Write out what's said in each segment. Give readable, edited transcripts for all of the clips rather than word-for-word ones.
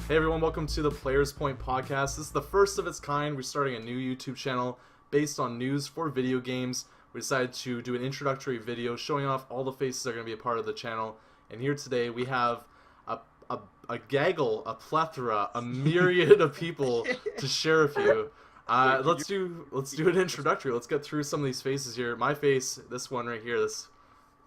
Hey everyone, welcome to the Players Point podcast. This is the first of its kind. We're starting a new YouTube channel based on news for video games. We decided to do an introductory video showing off all the faces that are going to be a part of the channel. And here today we have a gaggle, a plethora, a myriad of people to share with you. Let's do an introductory. Let's get through some of these faces here. My face, this one right here, this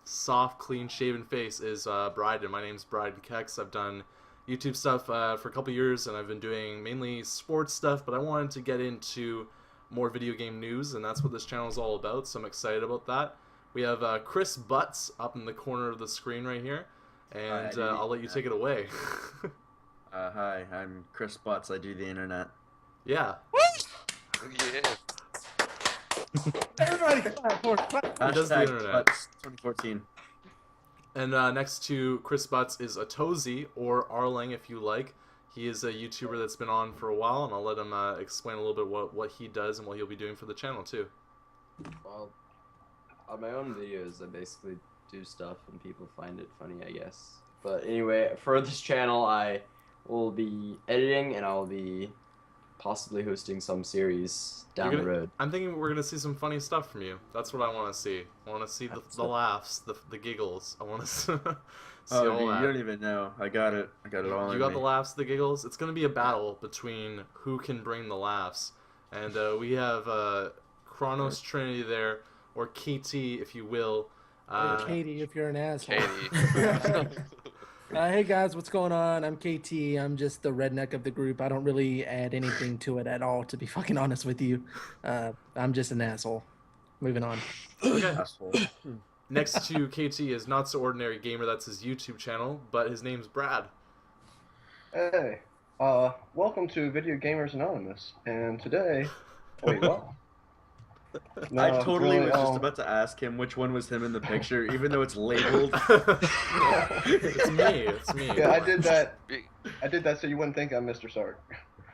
soft, clean-shaven face is Bryden. My name's Bryden Keks. I've done YouTube stuff for a couple years, and I've been doing mainly sports stuff, but I wanted to get into more video game news, and that's what this channel is all about, so I'm excited about that. We have Cris Butts up in the corner of the screen right here, and I'll let you take it away. Hi, I'm Cris Butts. I do the internet. Yeah. Yeah. Everybody clap for does the internet. Butts 2014. And next to Cris Butts is Atozy, or Arling if you like. He is a YouTuber that's been on for a while, and I'll let him explain a little bit what he does and what he'll be doing for the channel too. Well, on my own videos, I basically do stuff and people find it funny, I guess. But anyway, for this channel, I will be editing and I'll be possibly hosting some series down the road. I'm thinking we're going to see some funny stuff from you. That's what I want to see. I want to see the laughs, the giggles. I want to see all dude, that. you don't even know. I got it. I got it all You in got me. the laughs, the giggles? It's going to be a battle between who can bring the laughs. And we have KronosTrinity there, or KT if you will. Katie, if you're an asshole. Katie. Hey guys, what's going on? I'm KT. I'm just the redneck of the group. I don't really add anything to it at all, to be fucking honest with you. I'm just an asshole. Moving on. Okay. Asshole. Next to KT is NotSoOrdinaryGamer. That's his YouTube channel, but his name's Brad. Hey, welcome to Video Gamers Anonymous, and today, wait, what? No, I totally really, was just about to ask him which one was him in the picture, even though it's labeled. It's me. It's me. Yeah, I did that. I did that so you wouldn't think I'm Mr. Sark.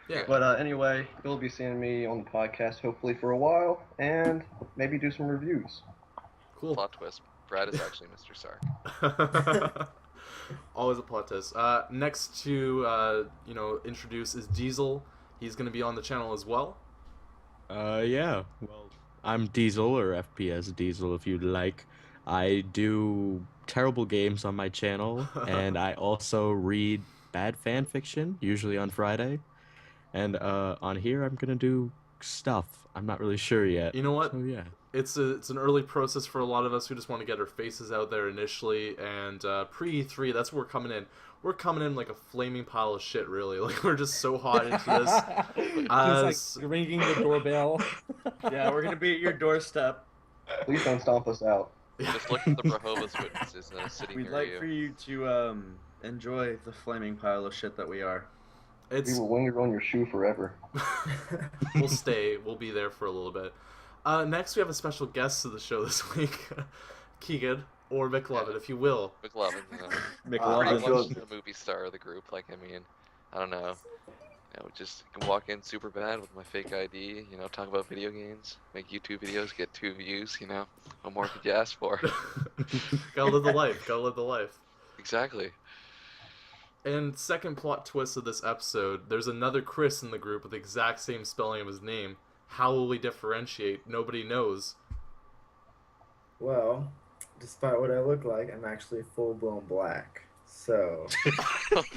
Yeah. But anyway, you'll be seeing me on the podcast hopefully for a while, and maybe do some reviews. Cool. Plot twist. Brad is actually Mr. Sark. Always a plot twist. Next to introduce is Diesel. He's going to be on the channel as well. Yeah. Well, I'm Diesel, or FPSDiesel if you'd like. I do terrible games on my channel, and I also read bad fan fiction, usually on Friday. And on here, I'm gonna do stuff. I'm not really sure yet. You know what? So, yeah. It's an early process for a lot of us who just want to get our faces out there initially, and pre-E3, that's where we're coming in. We're coming in like a flaming pile of shit, really. Like, we're just so hot into this. He's like ringing the doorbell. Yeah, we're gonna be at your doorstep. Please don't stomp us out. Just look at the Jehovah's Witnesses sitting We'd near like you. for you to enjoy the flaming pile of shit that we are. We will linger on your shoe forever. We'll stay. We'll be there for a little bit. Next, we have a special guest to the show this week, Keegan, or McLovin, if you will. McLovin, you know. McLovin. McLovin's the movie star of the group. Like, I mean, I don't know. Just can walk in super bad with my fake ID, talk about video games, make YouTube videos, get 2 views, What more could you ask for? Gotta live the life. Gotta live the life. Exactly. And second plot twist of this episode, there's another Chris in the group with the exact same spelling of his name. How will we differentiate? Nobody knows. Well, despite what I look like, I'm actually full-blown black. So,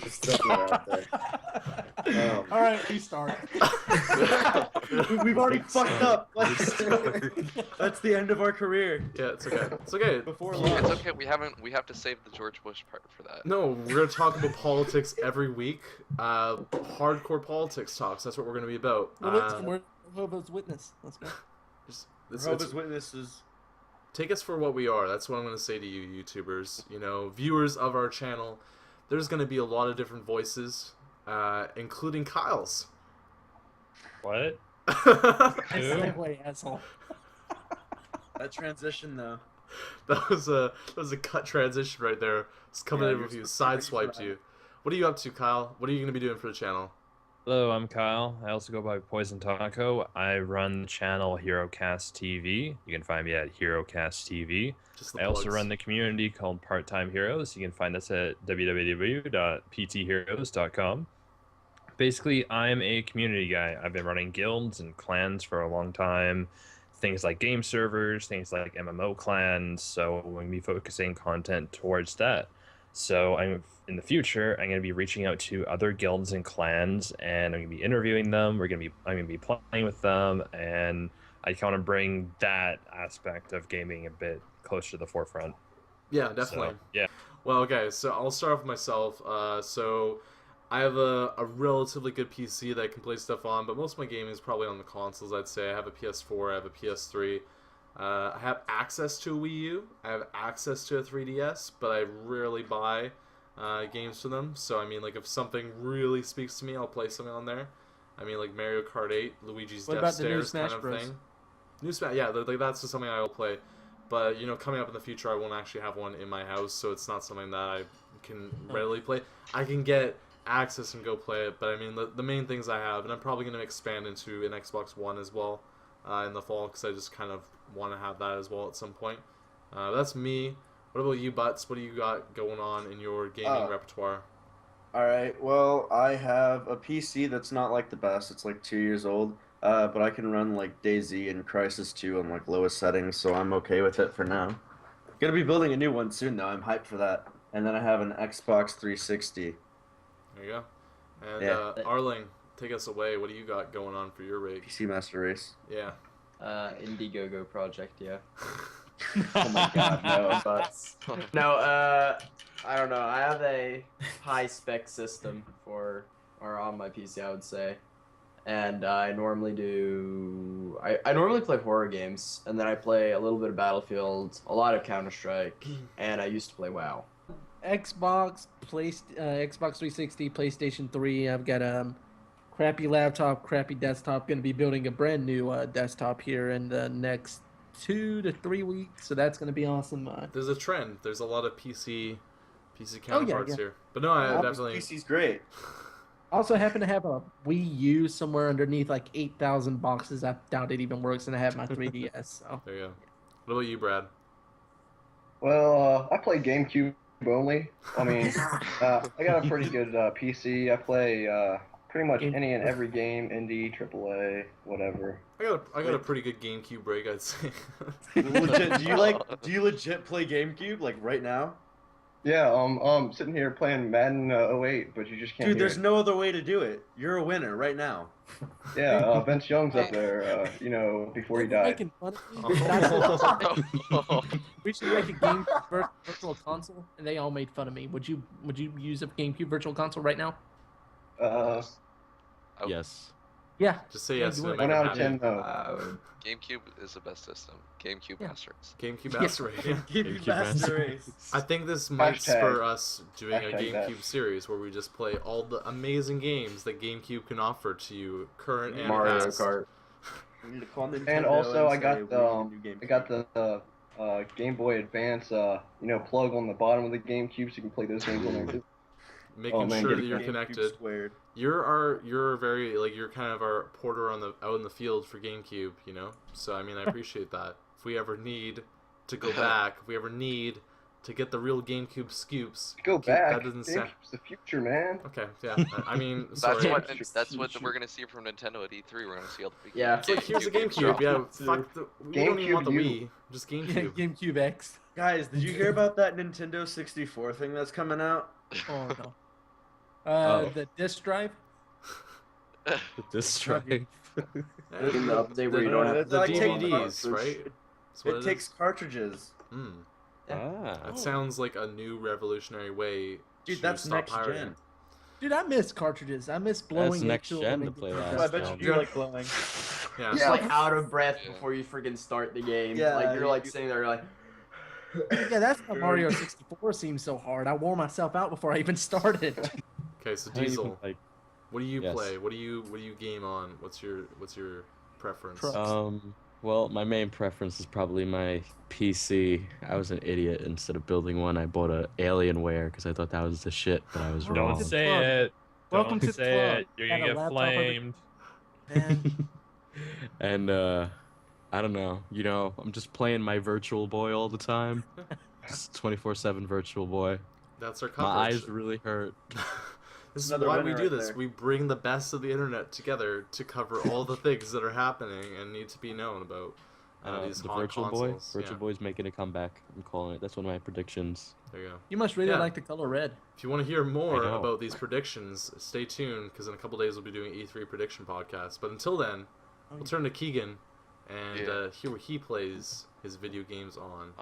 just throwing it out there. All right, restart. We've already fucked up. That's the end of our career. Yeah, it's okay. It's okay. Before It's launch. okay. We have to save the George Bush part for that. No, we're gonna talk about politics every week. Hardcore politics talks. That's what we're gonna be about. Well, listen, we're Jehovah's Witness. Let's go. Jehovah's Witnesses. Take us for what we are. That's what I'm going to say to you, YouTubers. Viewers of our channel. There's going to be a lot of different voices, including Kyle's. What? Segue, asshole. That transition though. That was a cut transition right there. It's coming in with you, sideswiped you. What are you up to, Kyle? What are you going to be doing for the channel? Hello, I'm Kyle. I also go by Poison Taco. I run the channel HeroCast TV. You can find me at HeroCast TV. Just the I also plugs. run the community called Part Time Heroes. You can find us at www.ptheroes.com. Basically, I'm a community guy. I've been running guilds and clans for a long time. Things like game servers, things like MMO clans. So I'm going to be focusing content towards that. So in the future, I'm going to be reaching out to other guilds and clans, and I'm going to be interviewing them. I'm going to be playing with them, and I kind of bring that aspect of gaming a bit closer to the forefront. Yeah, definitely. So, yeah. Well, okay, so I'll start off with myself. So I have a relatively good PC that I can play stuff on, but most of my gaming is probably on the consoles, I'd say. I have a PS4, I have a PS3. I have access to a Wii U, I have access to a 3DS, but I rarely buy games for them. So, I mean, like, if something really speaks to me, I'll play something on there. I mean, like Mario Kart 8, Luigi's What Death about the new Stairs Smash kind of Bros? thing. New Smash, yeah, like, that's just something I will play. But, you know, coming up in the future, I won't actually have one in my house, so it's not something that I can readily play. I can get access and go play it, but I mean, the main things I have, and I'm probably going to expand into an Xbox One as well in the fall, because I just kind of want to have that as well at some point. That's me. What about you, Butts? What do you got going on in your gaming repertoire? Alright, well, I have a PC that's not like the best. It's like 2 years old. But I can run like DayZ and Crysis 2 on like lowest settings, so I'm okay with it for now. Gonna be building a new one soon though. I'm hyped for that. And then I have an Xbox 360. There you go. And Yeah. Arling, take us away. What do you got going on for your rig? PC Master Race. Yeah. Indiegogo project, yeah. Oh my god, no. But no, I don't know. I have a high spec system on my PC, I would say. And I normally I normally play horror games, and then I play a little bit of Battlefield, a lot of Counter-Strike, and I used to play WoW. Xbox 360, PlayStation 3. I've got a crappy laptop, crappy desktop. Going to be building a brand new desktop here in the next 2 to 3 weeks, so that's going to be awesome. There's a trend. There's a lot of PC counterparts here. But no, I definitely... PC's great. I also happen to have a Wii U somewhere underneath like 8,000 boxes. I doubt it even works, and I have my 3DS. So. There you go. What about you, Brad? Well, I play GameCube only. I mean, I got a pretty good PC. I play pretty much any and every game, indie, AAA, whatever. I got a pretty good GameCube rig, I'd say. Legit, do you legit play GameCube like right now? Yeah, sitting here playing Madden 08, but you just can't. Dude, hear there's it. no other way to do it. You're a winner right now. Yeah, Vince Young's up there, before he died. Making fun of me? We should make a game virtual console, and they all made fun of me. Would you use a GameCube virtual console right now? Yes. Yeah. Just say yes. do it. 1 out of 10, no. GameCube is the best system. GameCube Master Race. GameCube Master Race. Yeah. GameCube Master Race. I think this might Hashtag. spur us doing a Hashtag GameCube that. series where we just play all the amazing games that GameCube can offer to you, current and Mario past. Kart. We need to call Nintendo And also, I say, got "We need the a new GameCube." Game Boy Advance, plug on the bottom of the GameCube, so you can play those games on there too. Making man, sure get that a you're GameCube connected. squared. You're very you're kind of our porter out in the field for GameCube, you know. So I mean, I appreciate that. If we ever need to go back, if we ever need to get the real GameCube scoops, Go back. That doesn't sound GameCube's the future, man. okay. Yeah, I mean, That's sorry. what we're gonna see from Nintendo at E3. We're gonna see all the big Yeah. It's like here's a GameCube. Yeah, fuck the. We don't even want the Wii. Just GameCube. GameCube X. Guys, did you hear about that Nintendo 64 thing that's coming out? Oh no. Oh. The disc drive. This drive. In the update where you don't have the Like, take DVDs, right? That's what It takes cartridges. Ah. That sounds like a new revolutionary way Dude, to that's stop next pirating. gen. Dude, I miss cartridges. I miss blowing That's next into gen them to and play getting that. I the bet best you do like glowing. Yeah. Just like out of breath Yeah. before you freaking start the game. Yeah, like you're like you- sitting there like. Yeah, that's why Mario 64 seems so hard. I wore myself out before I even started. Okay, so I don't even, Diesel, like, what do you Yes. play? What do you game on? What's your preference? well, my main preference is probably my PC. I was an idiot. Instead of building one, I bought a Alienware because I thought that was the shit, but I was wrong. Don't say it. Welcome Don't to the say club. it. You're Got gonna a get laptop under- flamed. Man, And I don't know. You know, I'm just playing my Virtual Boy all the time. Just 24/7 Virtual Boy. That's our My coverage. eyes really hurt. This is Another why we winner do right this. there. We bring the best of the internet together to cover all the things that are happening and need to be known about these the hot Virtual consoles. Virtual Boy's making a comeback. I'm calling it. That's one of my predictions. There you go. You must really Yeah. like the color red. If you want to hear more know. about these predictions, stay tuned because in a couple days we'll be doing E3 prediction podcast. But until then, we'll turn to Keegan and hear what he plays his video games on.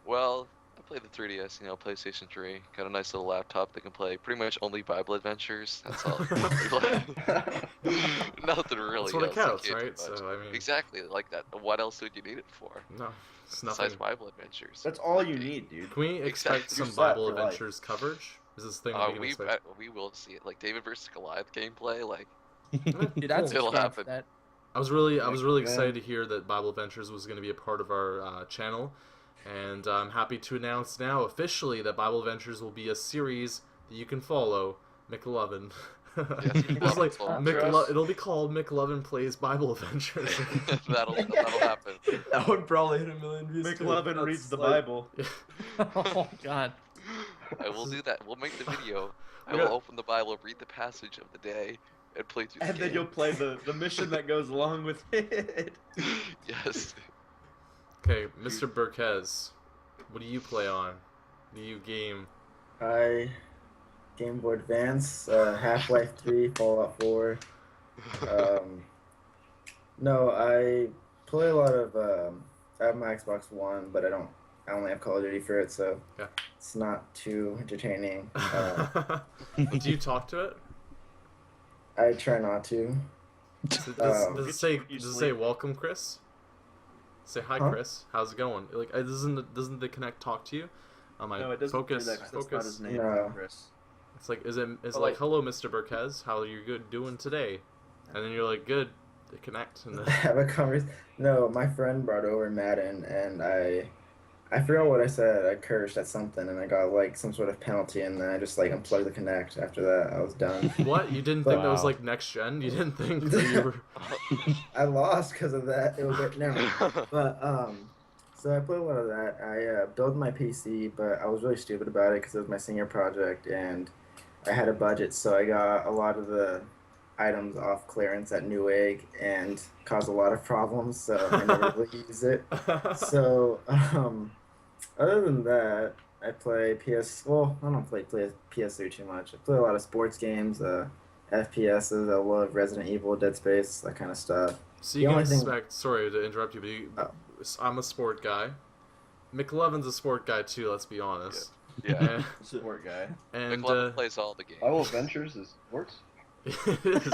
Well, I played the 3DS, PlayStation 3. Got a nice little laptop that can play pretty much only Bible adventures. That's all. Nothing really. That's what it else. counts, You can't right? do much. So I mean, Exactly, like that. What else would you need it for? no, it's nothing. Besides Bible adventures. That's all you need, dude. Can we expect Exactly. some You're set Bible for life. adventures coverage? Is this thing we can expect? We will see it. Like David versus Goliath gameplay. Like Dude, I'd It'll subscribe happen. for that. I was really Yeah. excited to hear that Bible Adventures was going to be a part of our channel, and I'm happy to announce now officially that Bible Adventures will be a series that you can follow. McLovin. Yes, It's like McLovin. it'll be called McLovin Plays Bible Adventures. that'll happen. That would probably hit 1 million views. too. McLovin That's reads the like- Bible. Oh God. I will do that. We'll make the video. I We're will gonna- open the Bible, read the passage of the day, and play through the And then game. you'll play the mission that goes along with it. Yes. Okay, Mr. Burkez, what do you play on? Do you game? Game Boy Advance, Half-Life 3, Fallout 4. No, I play a lot of. I have my Xbox One, but I only have Call of Duty for it, so Yeah. it's not too entertaining. Do you talk to it? I try not to. Does Get it say you does it sleep. say welcome, Chris? Say hi, Huh? Chris. How's it going? Like, doesn't the Connect talk to you? No, it doesn't focus. do that 'cause that's not his name, No. Chris. It's like is it But, like like- hello, Mr. Burkez, how are you doing today? And then you're like good. They connect and then Have a conversation. No, my friend brought over Madden, and I forgot what I said. I cursed at something, and I got like some sort of penalty, and then I just like unplugged the Connect. After that, I was done. what? You didn't think that was Wow. like next gen? You didn't think that you were? I lost because of that. It was like no. But so I played a lot of that. I built my PC, but I was really stupid about it because it was my senior project, and I had a budget, so I got a lot of the items off clearance at Newegg and caused a lot of problems. So I never really used it. So other than that, I play PS. Well, I don't play PS3 too much. I play a lot of sports games, FPSs. I love Resident Evil, Dead Space, that kind of stuff. So you The can only thing- expect. Sorry to interrupt you, but Oh. I'm a sport guy. McLovin's a sport guy too. Let's be honest. Yeah. And, Sport guy. and McLovin plays all the games. Bible Adventures is sports. it is.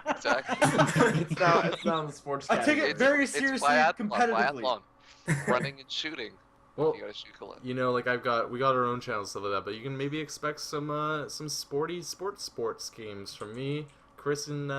Exactly. it's not on the sports. I take it It's- very it's seriously, competitively. biathlon. Running and shooting. Well, You gotta shoot Colette. you know, like we got our own channels stuff like that, but you can maybe expect some sports games from me, Chris, and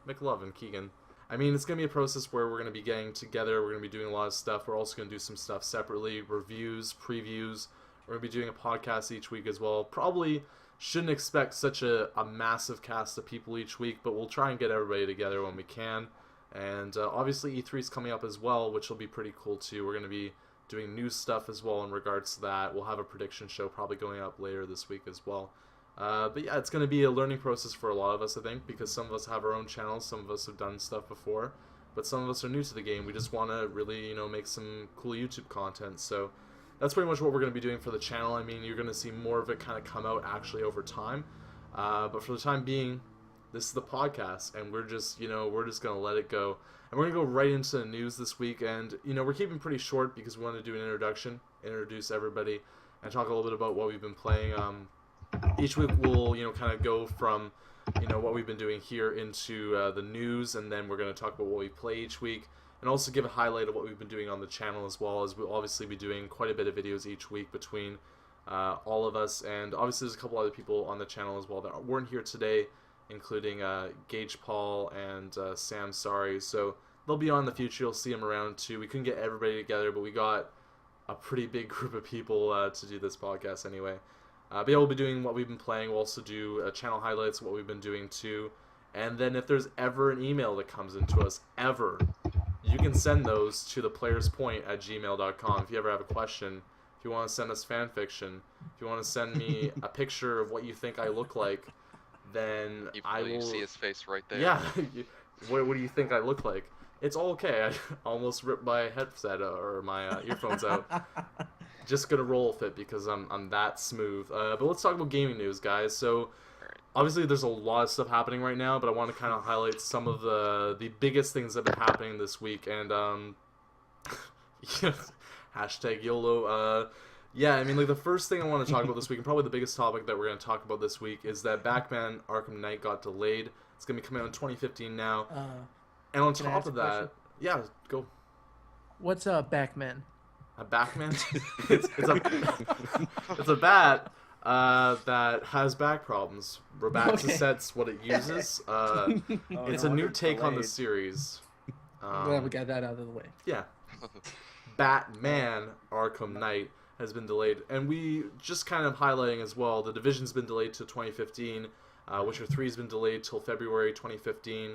McLovin, Keegan. I mean, it's gonna be a process where we're gonna be getting together. We're gonna be doing a lot of stuff. We're also gonna do some stuff separately, reviews, previews. We're gonna be doing a podcast each week as well. Probably shouldn't expect such a massive cast of people each week, but we'll try and get everybody together when we can. And obviously E3 is coming up as well, which will be pretty cool too. We're gonna be doing new stuff as well in regards to that. We'll have a prediction show probably going up later this week as well. But yeah, it's going to be a learning process for a lot of us, I think, because some of us have our own channels, some of us have done stuff before, but some of us are new to the game. We just want to really, make some cool YouTube content. So that's pretty much what we're going to be doing for the channel. I mean, you're going to see more of it kind of come out actually over time. But for the time being, this is the podcast, and we're just going to let it go. And we're going to go right into the news this week. And, we're keeping pretty short because we want to do an introduction, introduce everybody, and talk a little bit about what we've been playing. Each week we'll, kind of go from, what we've been doing here into the news, and then we're going to talk about what we play each week, and also give a highlight of what we've been doing on the channel, as well as we'll obviously be doing quite a bit of videos each week between all of us, and obviously there's a couple other people on the channel as well that weren't here today, including Gage Paul and Sam Sorry, so they'll be on in the future. You'll see them around too. We couldn't get everybody together, but we got a pretty big group of people to do this podcast anyway. But yeah, we'll be doing what we've been playing. We'll also do channel highlights of what we've been doing too. And then if there's ever an email that comes into us, you can send those to theplayerspoint@gmail.com. If you ever have a question, if you want to send us fan fiction, if you want to send me a picture of what you think I look like, then Even I though you will. see his face right there. Yeah. What do you think I look like? It's all okay. I almost ripped my headset or my earphones out. Just gonna roll with it because I'm that smooth. But let's talk about gaming news, guys. So obviously there's a lot of stuff happening right now, but I want to kind of highlight some of the biggest things that have been happening this week. And hashtag YOLO. Yeah, I mean, like, the first thing I want to talk about this week, and probably the biggest topic that we're going to talk about this week, is that Batman Arkham Knight got delayed. It's going to be coming out in 2015 now. And on top of that, yeah, go. What's a Batman? A Batman? it's a bat that has back problems. Robaxa sets what it uses. It's a new take on the series. I'm glad we got that out of the way. Yeah. Batman Arkham Knight has been delayed, and we just kind of highlighting as well, the Division's been delayed to 2015, Witcher 3 has been delayed till February 2015,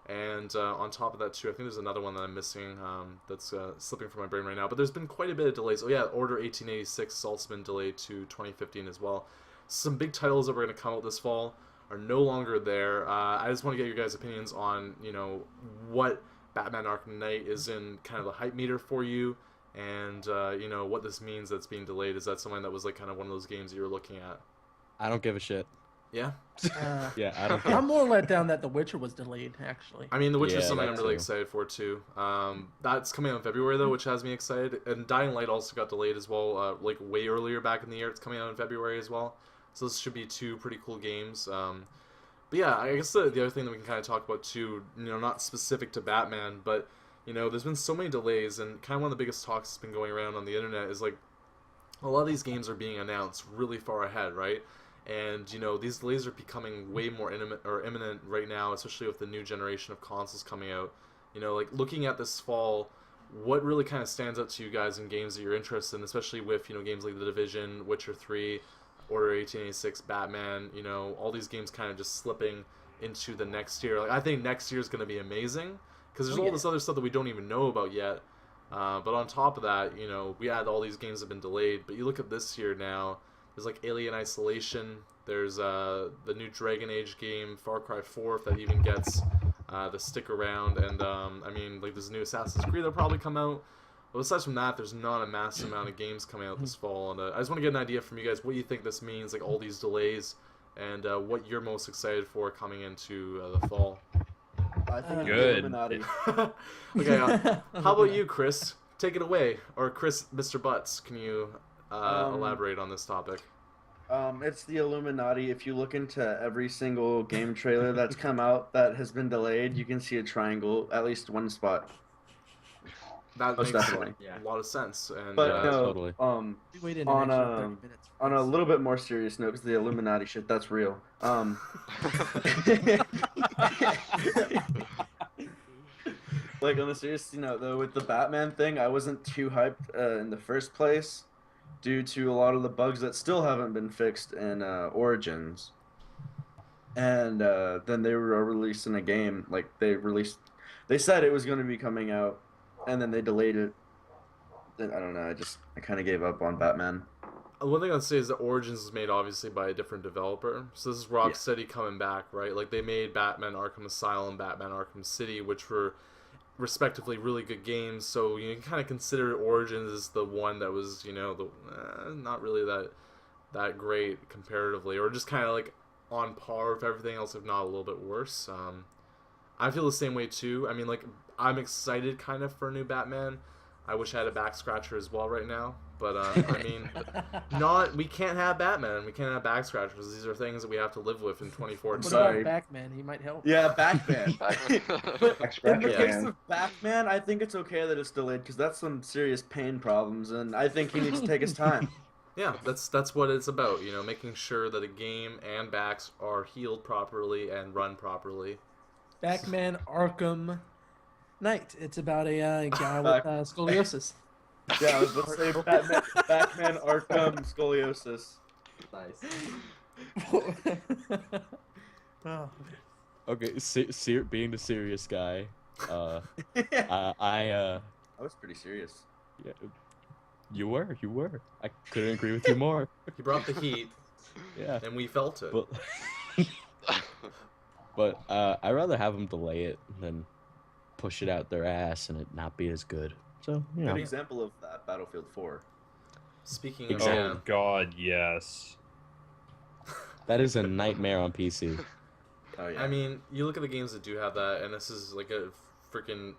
and on top of that too, I think there's another one that I'm missing that's slipping from my brain right now, but there's been quite a bit of delays. Oh yeah, Order 1886 has also been delayed to 2015 as well. Some big titles that were going to come out this fall are no longer there. I just want to get your guys' opinions on, you know, what Batman Arkham Knight is in kind of the hype meter for you, and you know, what this means that's being delayed. Is that something that was like kind of one of those games that you were looking at? I don't give a shit. Yeah? Yeah, I don't care. I'm more let down that The Witcher was delayed, actually. I mean, The Witcher is Yeah, something that I'm really too. excited for too. That's coming out in February though, which has me excited. And Dying Light also got delayed as well, like way earlier back in the year. It's coming out in February as well. So this should be two pretty cool games. But yeah, I guess the other thing that we can kind of talk about too, you know, not specific to Batman, but you know, there's been so many delays, and kind of one of the biggest talks that's been going around on the internet is like a lot of these games are being announced really far ahead, right? And you know, these delays are becoming way more imminent right now, especially with the new generation of consoles coming out. You know, like looking at this fall, what really kind of stands out to you guys in games that you're interested in, especially with, you know, games like The Division, Witcher 3, Order 1886, Batman, you know, all these games kind of just slipping into the next year. Like, I think next year is going to be amazing, because there's all this other stuff that we don't even know about yet. But on top of that, you know, we had all these games that have been delayed, but you look at this year now, there's like Alien Isolation, there's the new Dragon Age game, Far Cry 4, if that even gets the stick around, and I mean, like, there's a new Assassin's Creed that'll probably come out. But aside from that, there's not a massive amount of games coming out this fall, and I just want to get an idea from you guys what you think this means, like all these delays, and what you're most excited for coming into the fall. I think Good. Illuminati. Okay, how about you, Chris? Take it away, or Cris, Mr. Butts, can you elaborate on this topic? It's the Illuminati. If you look into every single game trailer that's come out that has been delayed, you can see a triangle, at least one spot. That Most makes definitely. a lot of sense. And But Yeah, no, totally. We waited on an extra 30 minutes. for on a this. little bit more serious note, because the Illuminati shit, that's real. Like, on a serious note, though, with the Batman thing, I wasn't too hyped in the first place due to a lot of the bugs that still haven't been fixed in Origins. And then they were releasing a game, like, they said it was going to be coming out, and then they delayed it. Then, I don't know, I kind of gave up on Batman. one thing I'd say is that Origins is made obviously by a different developer. So this is Rocksteady coming back, right? Like, they made Batman Arkham Asylum, Batman Arkham City, which were respectively really good games. So you can kind of consider Origins as the one that was, you know, not really that great comparatively, or just kind of like on par with everything else, if not a little bit worse. I feel the same way too. I mean, like, I'm excited kind of for a new Batman. I wish I had a back scratcher as well right now, but I mean, we can't have Batman. We can't have back scratchers. These are things that we have to live with in 2014. What Sorry. about Batman? He might help. Yeah, Batman. But Back in the scratcher case man. of Batman, I think it's okay that it's delayed, because that's some serious pain problems, and I think he needs to take his time. Yeah, that's what it's about, you know, making sure that a game and backs are healed properly and run properly. Batman Arkham Knight. It's about a guy with scoliosis. Yeah, I was about to say Batman Arkham Scoliosis. Nice. Oh. Okay, being the serious guy, I I was pretty serious. yeah, you were. I couldn't agree with you more. He brought the heat, Yeah, and we felt it. but But I'd rather have them delay it than push it out their ass and it not be as good. So, you know. Good example of that, Battlefield 4. Speaking of Exactly. Oh God, yes. That is a nightmare on PC. Oh yeah. I mean, you look at the games that do have that, and this is like a freaking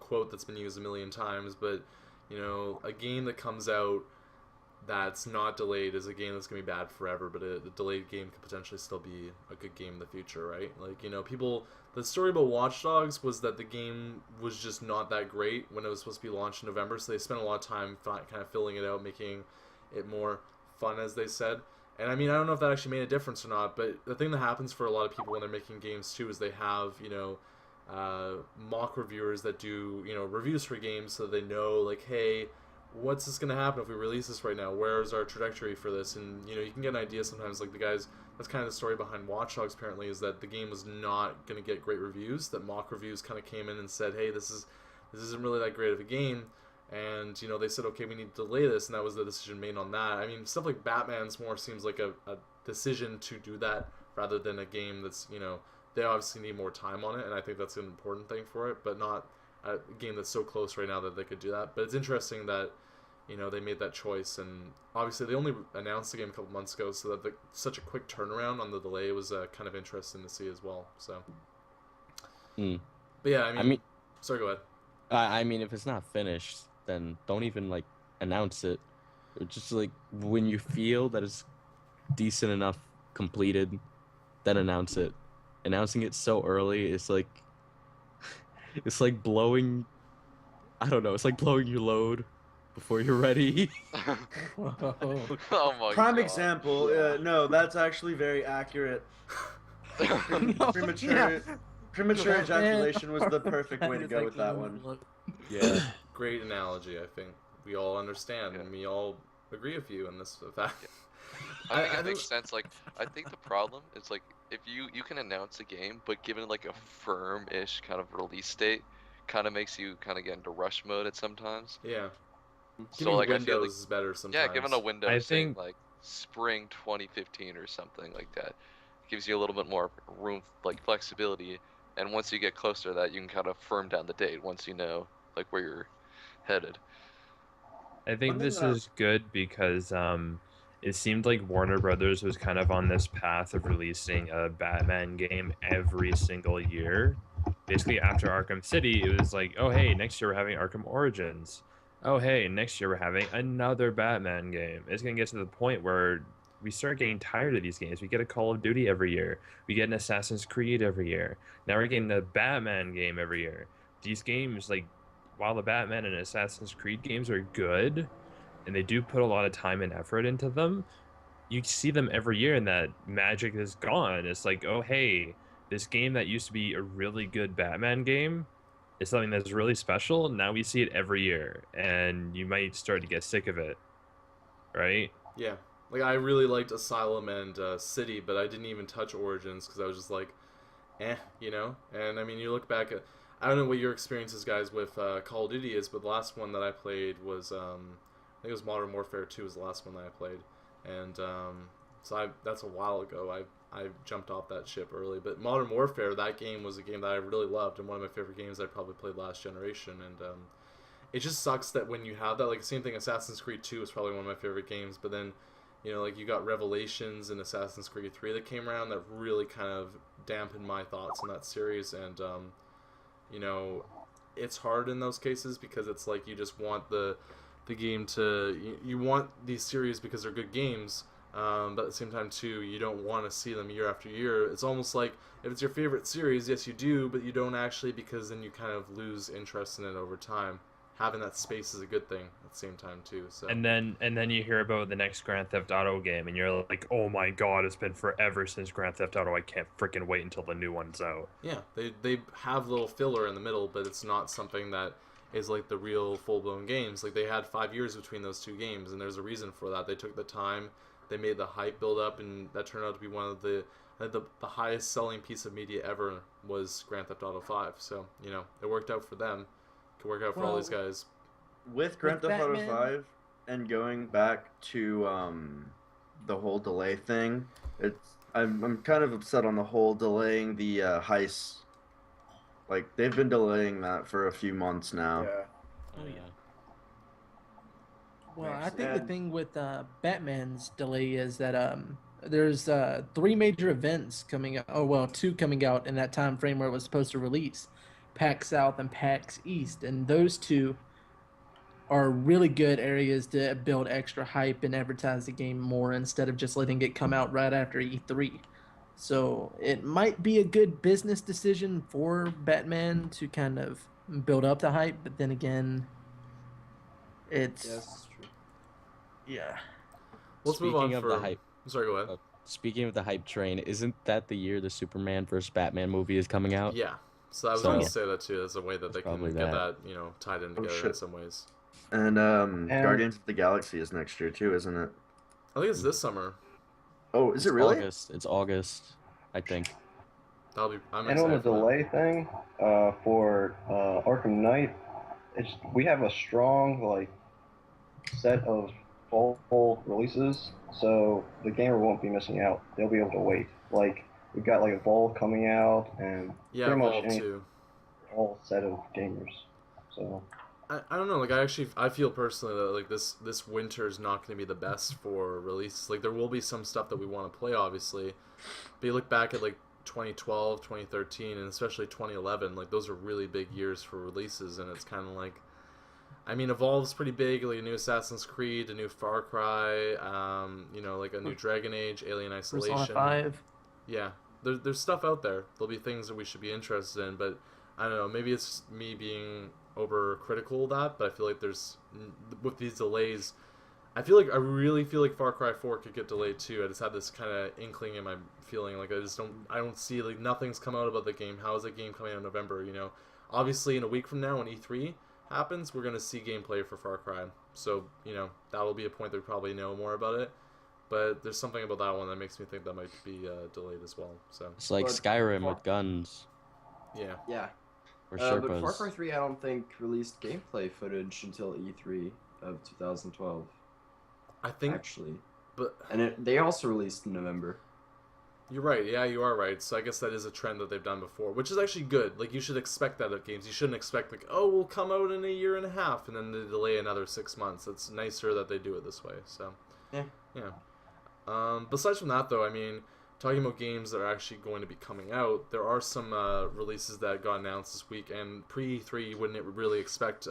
quote that's been used a million times. But a game that comes out that's not delayed is a game that's gonna be bad forever. But a delayed game could potentially still be a good game in the future, right? Like people. The story about Watch Dogs was that the game was just not that great when it was supposed to be launched in November. So they spent a lot of time kind of filling it out, making it more fun, as they said. And I mean, I don't know if that actually made a difference or not, but the thing that happens for a lot of people when they're making games too is they have, mock reviewers that do, reviews for games so they know, like, hey, what's this going to happen if we release this right now? Where's our trajectory for this? And, you can get an idea sometimes, like the guys, that's kind of the story behind Watch Dogs apparently, is that the game was not going to get great reviews, that mock reviews kind of came in and said, hey, this isn't really that great of a game. And, they said, okay, we need to delay this, and that was the decision made on that. I mean, stuff like Batman's more seems like a decision to do that rather than a game that's, they obviously need more time on it, and I think that's an important thing for it, but not a game that's so close right now that they could do that. But it's interesting that, they made that choice, and obviously they only announced the game a couple months ago, so that such a quick turnaround on the delay was kind of interesting to see as well, so. But yeah, I mean sorry, go ahead. I mean, if it's not finished, then don't even like announce it. Just like when you feel that it's decent enough completed, then announce it. Announcing it so early is like it's like blowing, I don't know, it's like blowing your load before you're ready. Oh my Prime God. example. No, that's actually very accurate. Premature ejaculation was the perfect way to go with that one. Yeah, great analogy. I think we all understand, and we all agree with you in this fact. I think it makes sense. Like, I think the problem is like if you can announce a game, but given like a firm-ish kind of release date, kind of makes you kind of get into rush mode at sometimes. Yeah. So Giving like I windows feel like is better sometimes. yeah, given a window, I saying think- like spring 2015 or something like that, gives you a little bit more room, like flexibility. And once you get closer to that, you can kind of firm down the date once you know like where you're headed. I think One thing this that- is good because it seemed like Warner Brothers was kind of on this path of releasing a Batman game every single year. Basically, after Arkham City, it was like, oh hey, next year we're having Arkham Origins. Oh hey, next year we're having another Batman game. It's gonna get to the point where we start getting tired of these games. We get a Call of Duty every year. We get an Assassin's Creed every year. Now we're getting a Batman game every year. These games, like, while the Batman and Assassin's Creed games are good, and they do put a lot of time and effort into them, you see them every year and that magic is gone. It's like, oh hey, this game that used to be a really good Batman game is something that's really special. Now we see it every year, and you might start to get sick of it, right? Yeah. Like, I really liked Asylum and City, but I didn't even touch Origins because I was just like, And, I mean, you look back at... I don't know what your experiences, guys, with Call of Duty is, but the last one that I played was... I think it was Modern Warfare 2 was the last one that I played. And that's a while ago. I jumped off that ship early. But Modern Warfare, that game was a game that I really loved and one of my favorite games I probably played last generation. And it just sucks that when you have that, like, same thing, Assassin's Creed 2 is probably one of my favorite games, but then... like you got Revelations and Assassin's Creed 3 that came around that really kind of dampened my thoughts on that series. And, it's hard in those cases because it's like you just want the game to... You want these series because they're good games, but at the same time, too, you don't want to see them year after year. It's almost like if it's your favorite series, yes, you do, but you don't actually because then you kind of lose interest in it over time. Having that space is a good thing at the same time too. So And then you hear about the next Grand Theft Auto game, and you're like, oh my god, it's been forever since Grand Theft Auto. I can't freaking wait until the new one's out. yeah, they have little filler in the middle, but it's not something that is like the real full-blown games. Like, they had 5 years between those two games, and there's a reason for that. They took the time, they made the hype build up, and that turned out to be one of the highest selling piece of media ever was Grand Theft Auto 5. So it worked out for them. Could work out for all these guys. With Grand Theft Auto Batman- 5 and going back to the whole delay thing, I'm kind of upset on the whole delaying the heist. Like they've been delaying that for a few months now. Yeah. Oh, yeah. Yeah. Well, I Thanks. think the And- thing with Batman's delay is that there's 3 major events coming out. Oh well, 2 coming out in that time frame where it was supposed to release, PAX South and PAX East, and those 2 are really good areas to build extra hype and advertise the game more instead of just letting it come out right after E3. So it might be a good business decision for Batman to kind of build up the hype, but then again, it's Yes, it's true. yeah. Let's move Speaking on of for. the hype, Sorry, go ahead. speaking of the hype train, isn't that the year the Superman vs. Batman movie is coming out? Yeah. So I was So- going to say that too, as a way that they can Probably get that. that tied in together in shit. some ways. And Guardians of the Galaxy is next year too, isn't it? I think it's this summer. Oh, is it It's really? August. It's August, I think. That'll be. I'm And on the excited for that. delay thing, for Arkham Knight, we have a strong like set of fall releases, so the gamer won't be missing out. They'll be able to wait. Like we've got like a Evolve coming out, and Yeah, pretty much Evolve any too. whole set of gamers. So I don't know. Like I feel personally that like this winter is not going to be the best for releases. Like there will be some stuff that we want to play, obviously, but you look back at like 2012, 2013, and especially 2011. Like those are really big years for releases, and it's kind of like, I mean, Evolve's pretty big. Like a new Assassin's Creed, a new Far Cry, like a new Dragon Age, Alien Persona Isolation. 5. Yeah, there's stuff out there. There'll be things that we should be interested in, but I don't know. Maybe it's me being overcritical of that, but I feel like with these delays, I really feel like Far Cry 4 could get delayed too. I just had this kind of inkling in my feeling. Like I don't see, like, nothing's come out about the game. How is the game coming out in November? Obviously in a week from now when E3 happens, we're gonna see gameplay for Far Cry. So that'll be a point that we probably know more about it. But there's something about that one that makes me think that might be delayed as well. So It's like But Skyrim Far- with guns yeah. Yeah. or But Sherpas. Far Cry 3, I don't think released gameplay footage until E3 of 2012. I think, Actually, but and they also released in November. you're right. Yeah, you are right. So I guess that is a trend that they've done before, which is actually good. Like, you should expect that of games. You shouldn't expect, like, oh, we'll come out in a year and a half, and then they delay another 6 months. It's nicer that they do it this way. So Yeah. Besides from that, though, I mean, talking about games that are actually going to be coming out, there are some releases that got announced this week, and pre-E3 you wouldn't really expect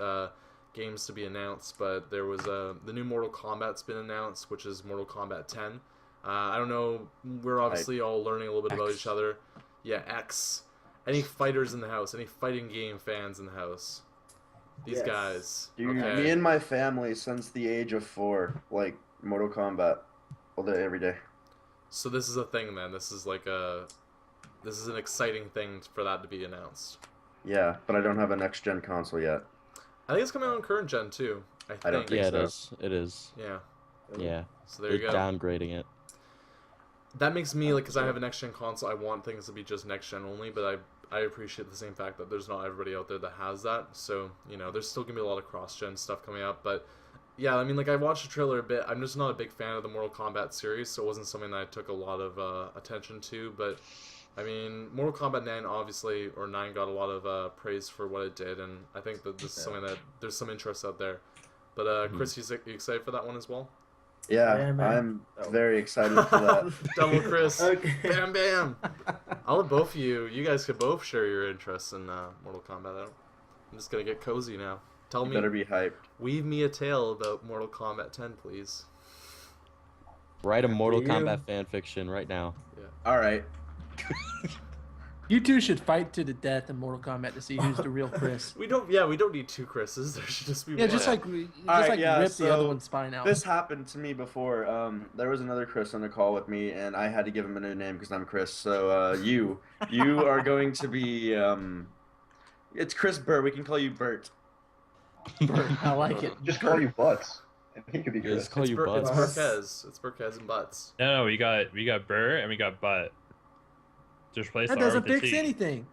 games to be announced, but there was the new Mortal Kombat's been announced, which is Mortal Kombat 10. I don't know, we're obviously all learning a little bit about each other. Yeah, X. Any fighters in the house? Any fighting game fans in the house? These Yes. guys. Dude, Okay. me and my family since the age of 4, like Mortal Kombat, all day, every day. So this is a thing then. This is an exciting thing for that to be announced. Yeah, but I don't have a next gen console yet. I think it's coming out on current gen too. I think. I don't think Yeah, it so. is. It is. Yeah. Yeah. So there you They're go. downgrading it. That makes me, like, because I have a next gen console, I want things to be just next gen only, but I appreciate the same fact that there's not everybody out there that has that. So, there's still gonna be a lot of cross gen stuff coming up, but yeah, I mean, like, I watched the trailer a bit. I'm just not a big fan of the Mortal Kombat series, so it wasn't something that I took a lot of attention to. But I mean, Mortal Kombat 9 obviously, or 9 got a lot of praise for what it did, and I think that this is something that there's some interest out there. But Chris, you excited for that one as well? Yeah, Yeah, man. I'm Oh. very excited for that. Double Chris. Okay. Bam, bam. I'll let both of you guys could both share your interest in Mortal Kombat. I'm just going to get cozy now. Tell You me, better be hyped. weave me a tale about Mortal Kombat 10, please. Write a Mortal you. Kombat fan fiction right now. All right. You two should fight to the death in Mortal Kombat to see who's the real Chris. We don't need two Chris's. There should just be Yeah, one. just like Alright, yeah, rip the other so one's spine out. This happened to me before. There was another Chris on the call with me, and I had to give him a new name because I'm Chris. So you are going to be it's Cris Burr. We can call you Bert. I like it. just call you Butts, and he could be Just Chris. call you It's Butts. Burkez. It's Burkez and Butts. No, we got Burr and we got Butt. Just replace That the R doesn't with the fix T. anything.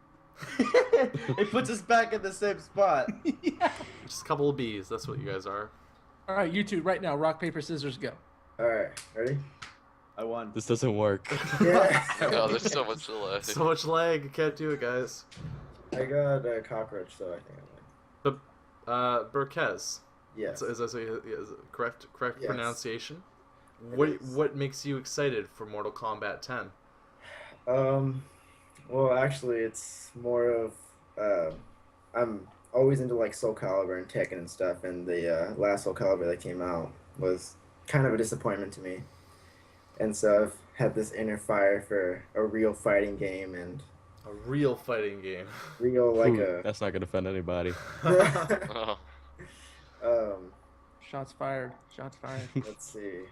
It puts us back in the same spot. Yeah. Just a couple of bees. That's what you guys are. All right, you two, right now, rock, paper, scissors, go. All right, ready? I won. This doesn't work. Yeah. Oh, there's so much delay. So much lag. You can't do it, guys. I got a cockroach, so I think I win. Burkez. Yes. Is that is it correct Yes. pronunciation? It is. What makes you excited for Mortal Kombat 10? Well, actually, it's more of I'm always into like Soul Calibur and Tekken and stuff, and the last Soul Calibur that came out was kind of a disappointment to me. And so I've had this inner fire for a real fighting game and A real fighting game. real like Ooh, that's not gonna offend anybody. Oh. Shots fired. Shots fired. Let's see.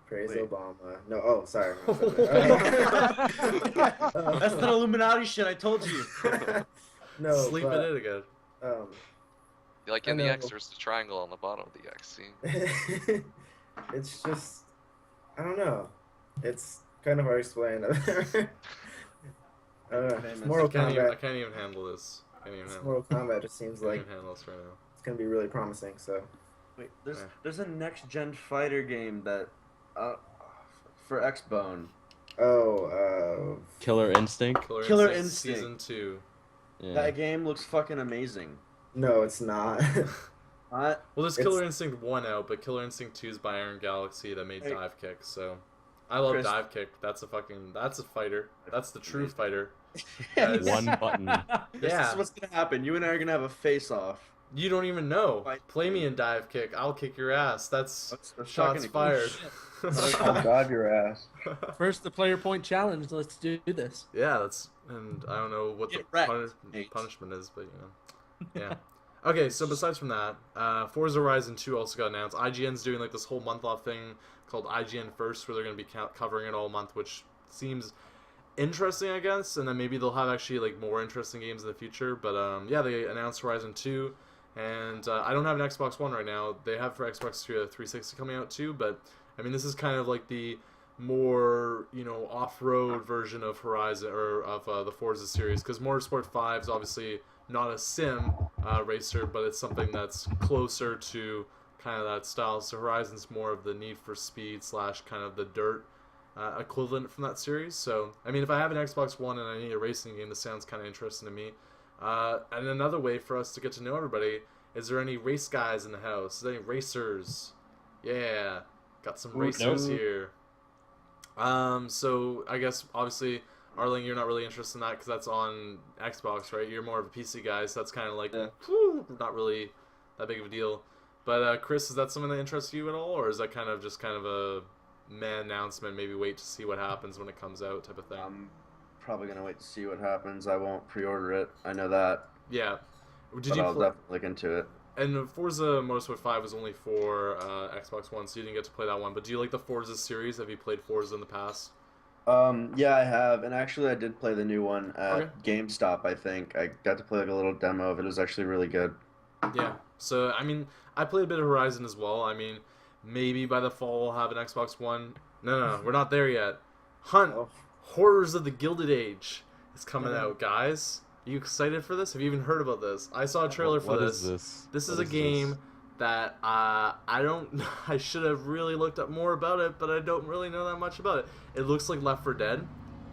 Praise Wait. Obama. No, oh, sorry. That's that Illuminati shit. I told you. No, Sleep but, it in again. Like I in the know. X, there's the triangle on the bottom of the X. See? It's just, I don't know. It's kind of hard to explain. Mortal I Kombat. can't even handle this. I can't even handle, Mortal Kombat just seems can't like even handle this right now. it's gonna be really promising. So Wait, Yeah. there's a next gen fighter game that for Xbone. Killer Instinct. Killer Instinct Instinct. Season 2. Yeah. That game looks fucking amazing. no, it's not. What? Well, there's It's- Killer Instinct 1 out, but Killer Instinct 2 is by Iron Galaxy that made Hey. Dive Kick, so... I love Chris. Dive Kick. That's a fighter. That's the true Amazing. fighter. One button. This Yeah. is what's gonna happen. You and I are gonna have a face off. You don't even know. Fight. Play me in Dive Kick. I'll kick your ass. That's That's shots talking fired. I'll dive your ass. First, the player point challenge. Let's do this. Yeah, that's... And I don't know what Get the wrecked, Nate. punishment is, but, yeah. Okay, so besides from that, Forza Horizon 2 also got announced. IGN's doing like this whole month-off thing called IGN First, where they're going to be covering it all month, which seems interesting, I guess. And then maybe they'll have actually like more interesting games in the future. But yeah, they announced Horizon 2, and I don't have an Xbox One right now. They have for Xbox 360 coming out too, but I mean this is kind of like the more off-road version of Horizon or of the Forza series, because Motorsport 5 is obviously not a sim racer, but it's something that's closer to kind of that style. So Horizon's more of the Need for Speed / kind of the dirt equivalent from that series. So I mean, if I have an Xbox One and I need a racing game, this sounds kind of interesting to me. And another way for us to get to know everybody, is there any race guys in the house? Is there any racers? Yeah, got some racers here. So I guess obviously, Arling, you're not really interested in that because that's on Xbox, right? You're more of a PC guy, so that's kind of like not really that big of a deal. But Chris, is that something that interests you at all, or is that kind of just kind of a meh announcement? Maybe wait to see what happens when it comes out, type of thing. I'm probably gonna wait to see what happens. I won't pre-order it. I know that. Yeah. Did But you I'll play? definitely look into it. And Forza Motorsport 5 was only for Xbox One, so you didn't get to play that one. But do you like the Forza series? Have you played Forza in the past? Yeah, I have, and actually, I did play the new one at Okay. GameStop. I think I got to play like a little demo of it. It was actually really good. Yeah. So, I mean, I played a bit of Horizon as well. I mean, maybe by the fall we'll have an Xbox One. No, we're not there yet. Hunt! Oh. Horrors of the Gilded Age is coming out, guys. Are you excited for this? Have you even heard about this? I saw a trailer for What this. is this? This is What a game this? that I should have really looked up more about it, but I don't really know that much about it. It looks like Left 4 Dead.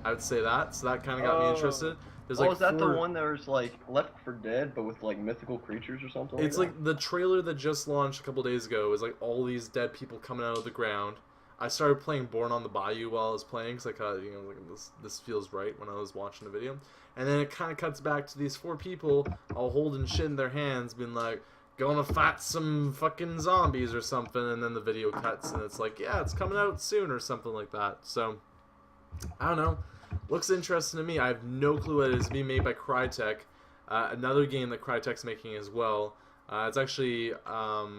I would say that. So that kind of got me interested. There's like is that the 4 one that was like Left 4 Dead, but with like mythical creatures or something? It's like like the trailer that just launched a couple days ago is like all these dead people coming out of the ground. I started playing Born on the Bayou while I was playing because I thought, like this feels right when I was watching the video. And then it kind of cuts back to these 4 people all holding shit in their hands, being like, gonna fight some fucking zombies or something. And then the video cuts and it's like, yeah, it's coming out soon or something like that. So, I don't know. Looks interesting to me. I have no clue what it is. It's being made by Crytek. Another game that Crytek's making as well. It's actually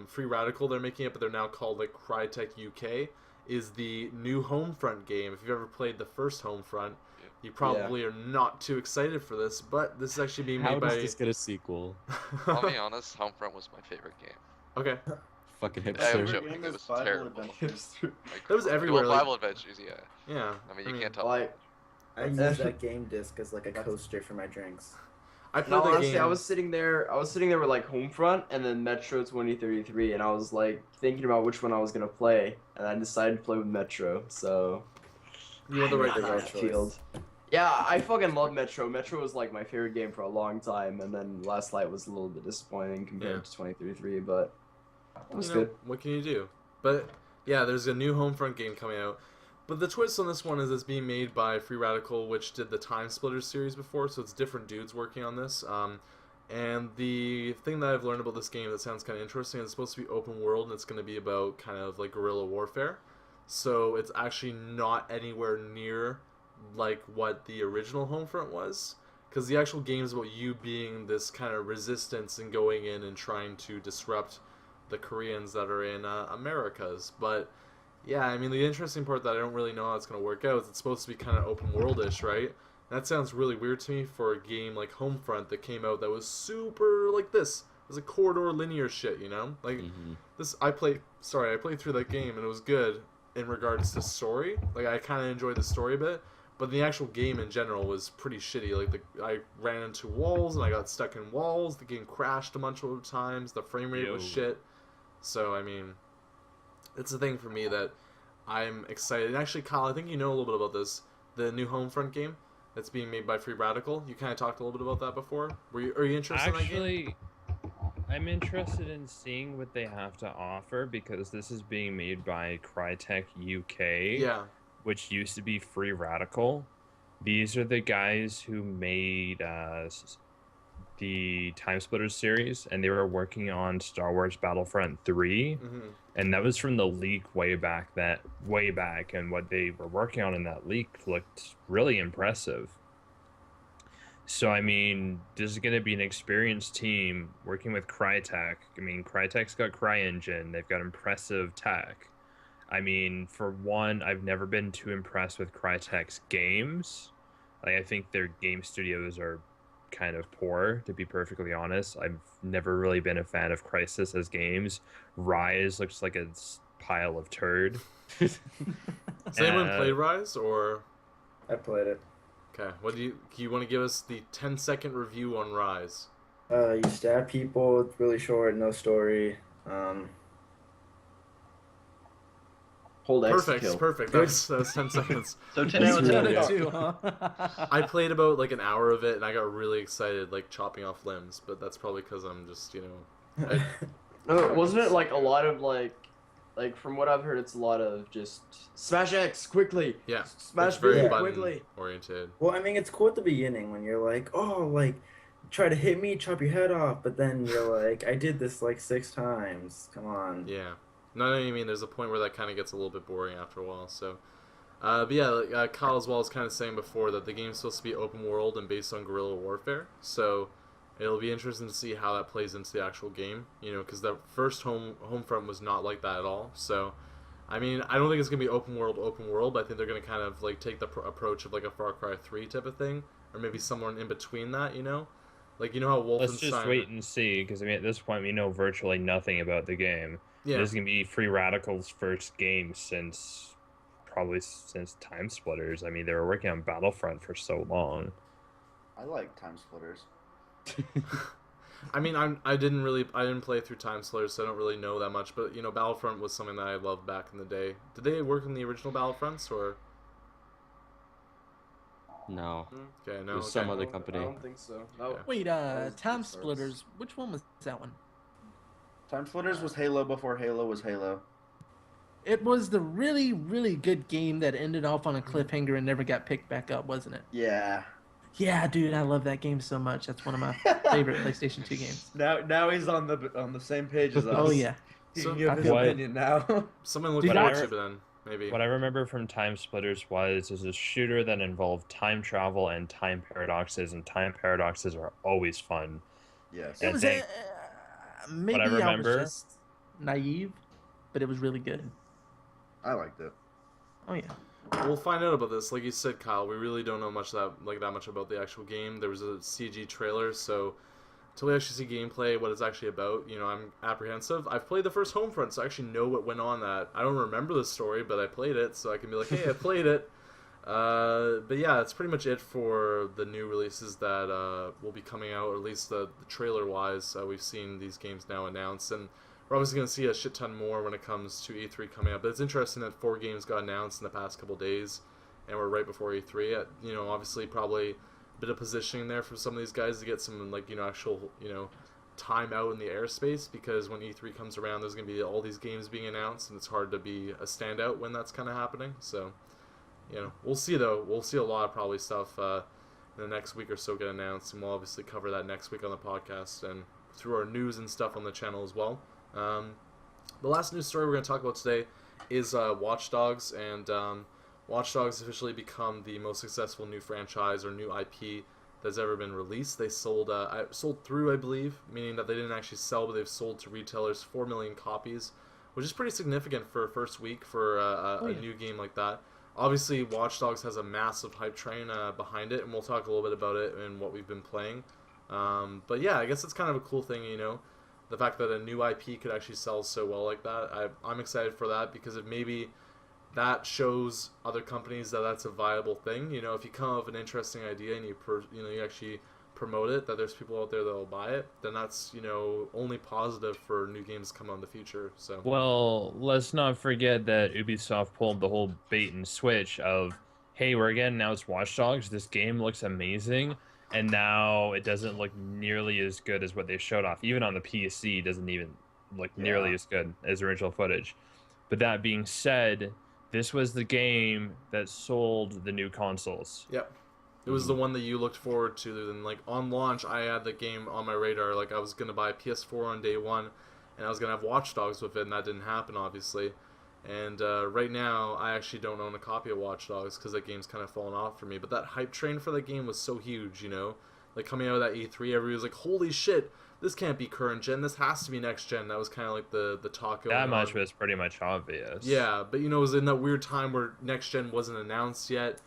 Free Radical they're making it, but they're now called like Crytek UK. Is the new Homefront game. If you've ever played the first Homefront, you probably are not too excited for this, but this is actually being How made by... does this get a sequel? I'll be honest, Homefront was my favorite game. Okay. Fucking Yeah, I'm hipster. joking. game It is was Bible terrible. Adventures. Like, That was everywhere, Well, like- Bible Adventures, yeah. Yeah. I mean, you can't tell. Like, I use that game disc as like a coaster for my drinks. I played no, the honestly, game... I was sitting there with like Homefront and then Metro 2033, and I was like thinking about which one I was gonna play, and I decided to play with Metro. So You went the right I hate path. that field. Yeah, I fucking love Metro. Metro was like my favorite game for a long time, and then Last Light was a little bit disappointing compared to 23-3, but it was good. What can you do? But yeah, there's a new Homefront game coming out. But the twist on this one is it's being made by Free Radical, which did the Time Splitters series before, so it's different dudes working on this. And the thing that I've learned about this game that sounds kind of interesting is it's supposed to be open world, and it's going to be about kind of like guerrilla warfare. So it's actually not anywhere near like what the original Homefront was, because the actual game is about you being this kind of resistance and going in and trying to disrupt the Koreans that are in Americas. But yeah, I mean, the interesting part that I don't really know how it's going to work out is it's supposed to be kind of open world-ish, right? And that sounds really weird to me for a game like Homefront that came out that was super like this. It was a corridor linear shit, you know? Like this I played through that game and it was good in regards to story. Like I kind of enjoyed the story a bit. But the actual game in general was pretty shitty. Like I ran into walls and I got stuck in walls. The game crashed a bunch of times. The frame rate was shit. So I mean, it's a thing for me that I'm excited. And actually, Kyle, I think you know a little bit about this. The new Homefront game that's being made by Free Radical. You kind of talked a little bit about that before. Are you interested in that game? Actually, I'm interested in seeing what they have to offer because this is being made by Crytek UK. Yeah. Which used to be Free Radical. These are the guys who made the Time Splitters series, and they were working on Star Wars Battlefront 3, and that was from the leak way back, and what they were working on in that leak looked really impressive. So, I mean, this is going to be an experienced team working with Crytek. I mean, Crytek's got CryEngine, they've got impressive tech. I mean, for one, I've never been too impressed with Crytek's games. Like, I think their game studios are kind of poor, to be perfectly honest. I've never really been a fan of Crysis as games. Rise looks like a pile of turd. Has anyone played Rise, or? I played it. Okay, what do you want to give us the 10-second review on Rise? You stab people, it's really short, no story. Hold X to kill. Perfect. That was 10 seconds. So 10 out of 10. Too, huh? I played about like an hour of it, and I got really excited, like chopping off limbs. But that's probably because I'm just, No, wasn't it like a lot of like from what I've heard, it's a lot of just smash X quickly. Yeah, smash it's very B button quickly. oriented. Well, I mean, it's cool at the beginning when you're like, oh, like, try to hit me, chop your head off, but then you're like, I did this like 6 times. Come on. Yeah. No, I mean, there's a point where that kind of gets a little bit boring after a while. So, but yeah, Kyle as well was kind of saying before that the game's supposed to be open world and based on guerrilla warfare. So, it'll be interesting to see how that plays into the actual game. Because the first Homefront was not like that at all. So, I mean, I don't think it's gonna be open world, but I think they're gonna kind of like take the approach of like a Far Cry 3 type of thing, or maybe somewhere in between that. Like how Wolfenstein. Let's just wait and see, because I mean, at this point, we know virtually nothing about the game. Yeah. This is gonna be Free Radical's first game since Time Splitters. I mean, they were working on Battlefront for so long. I like Time Splitters. I mean, I didn't play through Time Splitters, so I don't really know that much. But Battlefront was something that I loved back in the day. Did they work on the original Battlefronts, or? No. Okay, no. It was some other company. I don't think so. No. Wait, That was Time the first. Splitters. Which one was that one? Time Splitters was Halo before Halo was Halo. It was the really, really good game that ended off on a cliffhanger and never got picked back up, wasn't it? Yeah. Yeah, dude, I love that game so much. That's one of my favorite PlayStation 2 games. Now he's on the same page as us. Oh yeah. He So- can give I his feel- opinion now. Someone look Dude, at I- YouTube then, maybe. What I remember from Time Splitters was a shooter that involved time travel and time paradoxes, and time paradoxes are always fun. Yes. It I was think- maybe I I remember- was just naive, but it was really good. I liked it. Oh yeah. We'll find out about this. Like you said, Kyle, we really don't know that much about the actual game. There was a CG trailer, so until we actually see gameplay, what it's actually about, I'm apprehensive. I've played the first Homefront, so I actually know what went on that. I don't remember the story, but I played it, so I can be like, hey, I played it. But yeah, that's pretty much it for the new releases that will be coming out, or at least the trailer-wise. We've seen these games now announced, and we're obviously going to see a shit ton more when it comes to E3 coming up. But it's interesting that 4 games got announced in the past couple days, and we're right before E3. Obviously probably a bit of positioning there for some of these guys to get some actual time out in the airspace, because when E3 comes around, there's going to be all these games being announced, and it's hard to be a standout when that's kind of happening. So, we'll see though. We'll see a lot of probably stuff in the next week or so get announced, and we'll obviously cover that next week on the podcast and through our news and stuff on the channel as well. The last news story we're going to talk about today is Watch Dogs, and Watch Dogs officially become the most successful new franchise or new IP that's ever been released. They sold through, I believe, meaning that they didn't actually sell, but they've sold to retailers 4 million copies, which is pretty significant for a first week for a new game like that. Obviously, Watch Dogs has a massive hype train behind it, and we'll talk a little bit about it and what we've been playing. But yeah, I guess it's kind of a cool thing, the fact that a new IP could actually sell so well like that. I'm excited for that, because if maybe that shows other companies that that's a viable thing. If you come up with an interesting idea and you actually promote it, that there's people out there that will buy it, then that's only positive for new games to come out in the future. So well, let's not forget that Ubisoft pulled the whole bait and switch of, hey, we're getting announced Watch Dogs. This game looks amazing, and now it doesn't look nearly as good as what they showed off. Even on the PC, it doesn't even look nearly as good as original footage. But that being said, this was the game that sold the new consoles. Yep. It was the one that you looked forward to, and on launch, I had the game on my radar. I was gonna buy a PS4 on day one, and I was gonna have Watch Dogs with it, and that didn't happen, obviously. And right now, I actually don't own a copy of Watch Dogs because that game's kind of fallen off for me. But that hype train for that game was so huge, coming out of that E3, everybody was like, "Holy shit, this can't be current gen. This has to be next gen." That was kind of the talk going on. That much was pretty much obvious. Yeah, but it was in that weird time where next gen wasn't announced yet,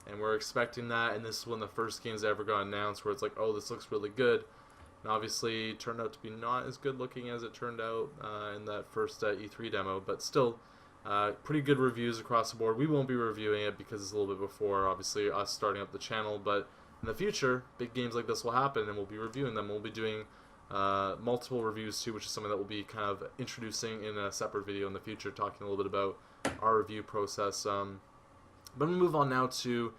and we're expecting that, and this is one of the first games that ever got announced where it's like, oh, this looks really good. And obviously it turned out to be not as good looking as it turned out in that first E3 demo, but still pretty good reviews across the board. We won't be reviewing it because it's a little bit before obviously us starting up the channel, but in the future big games like this will happen and we'll be reviewing them. We'll be doing multiple reviews too, which is something that we'll be kind of introducing in a separate video in the future, talking a little bit about our review process. But we'll move on now to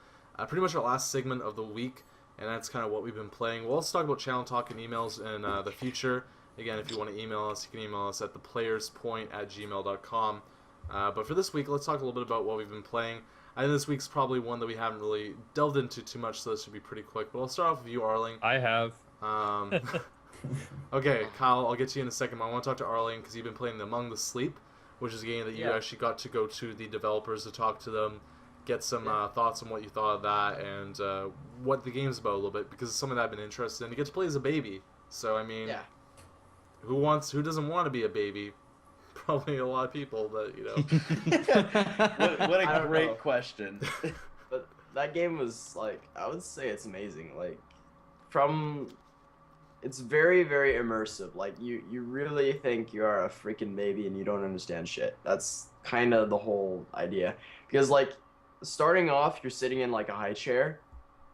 pretty much our last segment of the week, and that's kind of what we've been playing. We'll also talk about channel talk and emails in the future. Again, if you want to email us, you can email us at theplayerspunt@gmail.com. But for this week, let's talk a little bit about what we've been playing. I think this week's probably one that we haven't really delved into too much, so this should be pretty quick. But I'll start off with you, Arling. I have. Okay, Kyle, I'll get to you in a second. But I want to talk to Arling because you've been playing Among the Sleep, which is a game that you actually got to go to the developers to talk to them, get some thoughts on what you thought of that, and what the game's about a little bit, because it's something that I've been interested in. You get to play as a baby, so I mean, who doesn't want to be a baby? Probably a lot of people, but what a great question. But that game was I would say it's amazing. It's very, very immersive. You really think you are a freaking baby and you don't understand shit. That's kind of the whole idea. Because starting off, you're sitting in a high chair